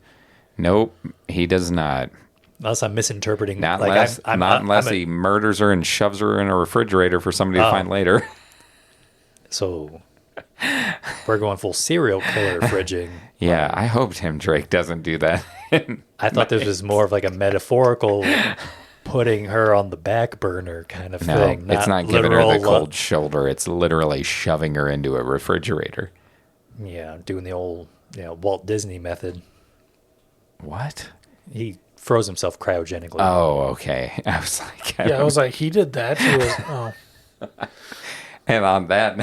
Nope, he does not.
Unless I'm misinterpreting.
Not
like,
unless,
I'm
not unless
I'm
he murders her and shoves her in a refrigerator for somebody to find later.
So we're going full serial killer fridging.
Yeah, I hope Tim Drake doesn't do that.
I thought this was more of like a metaphorical putting her on the back burner kind of
No,
thing.
it's not giving her
literal,
the cold shoulder. It's literally shoving her into a refrigerator.
Yeah, doing the old Walt Disney method.
What?
He froze himself cryogenically.
Oh, okay. I was like,
Yeah, I was like, he did that to his. Oh.
and on that,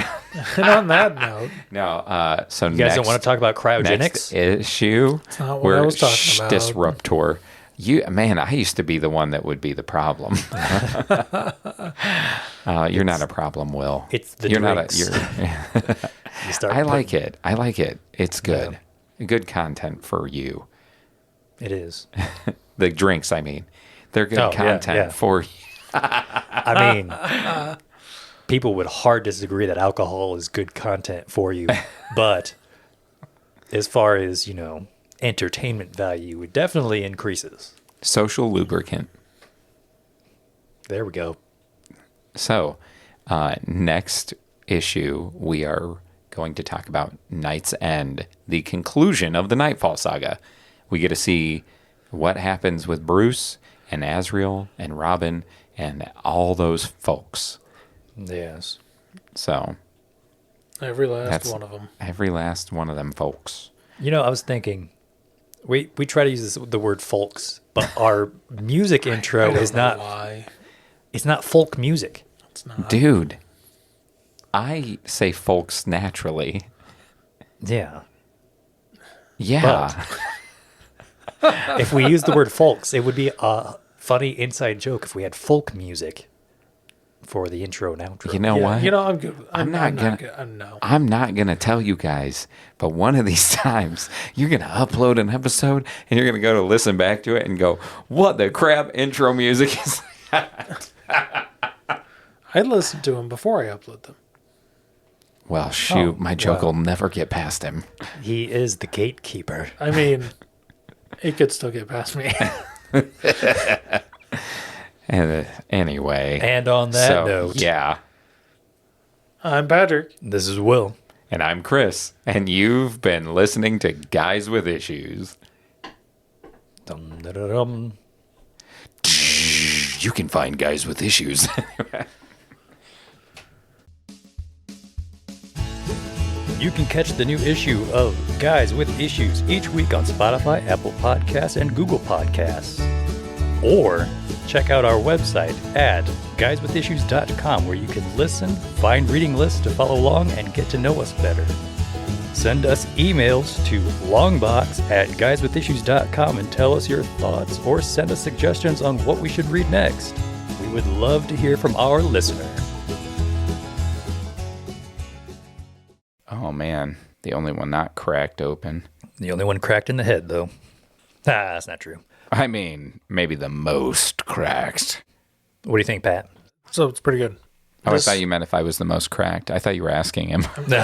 And on that note,
so
you guys don't want to talk about cryogenics?
next issue.
not what I was talking about.
Disruptor. I used to be the one that would be the problem. You're not a problem, Will.
It's the
you're
drinks.
not a.
You start
I like it. I like it. It's good.
Yeah.
Good content for you.
It is.
The drinks, I mean, they're good
Oh, yeah,
content
yeah.
for you.
I mean, people would hard disagree that alcohol is good content for you, but as far as, entertainment value, it definitely increases.
Social lubricant.
There we go.
So, next issue, we are going to talk about Night's End, the conclusion of the Nightfall saga. We get to see what happens with Bruce and Azrael and Robin and all those folks.
Yes.
So,
every last
That's-
one of them.
every last one of them folks.
I was thinking, we try to use the word folks, but our music intro
I don't
is
know
not.
why.
It's not folk music.
It's not.
Dude, I say folks naturally.
Yeah.
Yeah.
If we use the word folks, it would be a funny inside joke if we had folk music for the intro and outro.
You know
Yeah,
what?
I'm good.
I'm not gonna-
good. No.
I'm not going to tell you guys, but one of these times you're going to upload an episode and you're going to go to listen back to it and go, what the crap intro music is that?
I listen to them before I upload them.
Well, shoot, my joke
wow.
will never get past him.
He is the gatekeeper.
I mean, it could still get past me.
And anyway.
And on that note,
Yeah.
I'm Patrick.
this is Will.
And I'm Chris. And you've been listening to Guys with Issues.
Dum, da, da, dum.
You can find Guys with Issues.
You can catch the new issue of Guys with Issues each week on Spotify, Apple Podcasts, and Google Podcasts. Or check out our website at guyswithissues.com where you can listen, find reading lists to follow along, and get to know us better. Send us emails to longbox@guyswithissues.com and tell us your thoughts, or send us suggestions on what we should read next. We would love to hear from our listener.
Oh, man. The only one not cracked open.
The only one cracked in the head, though. That's not true.
I mean, maybe the most cracked.
What do you think, Pat?
So it's pretty good.
Oh, I thought you meant if I was the most cracked. I thought you were asking him.
No.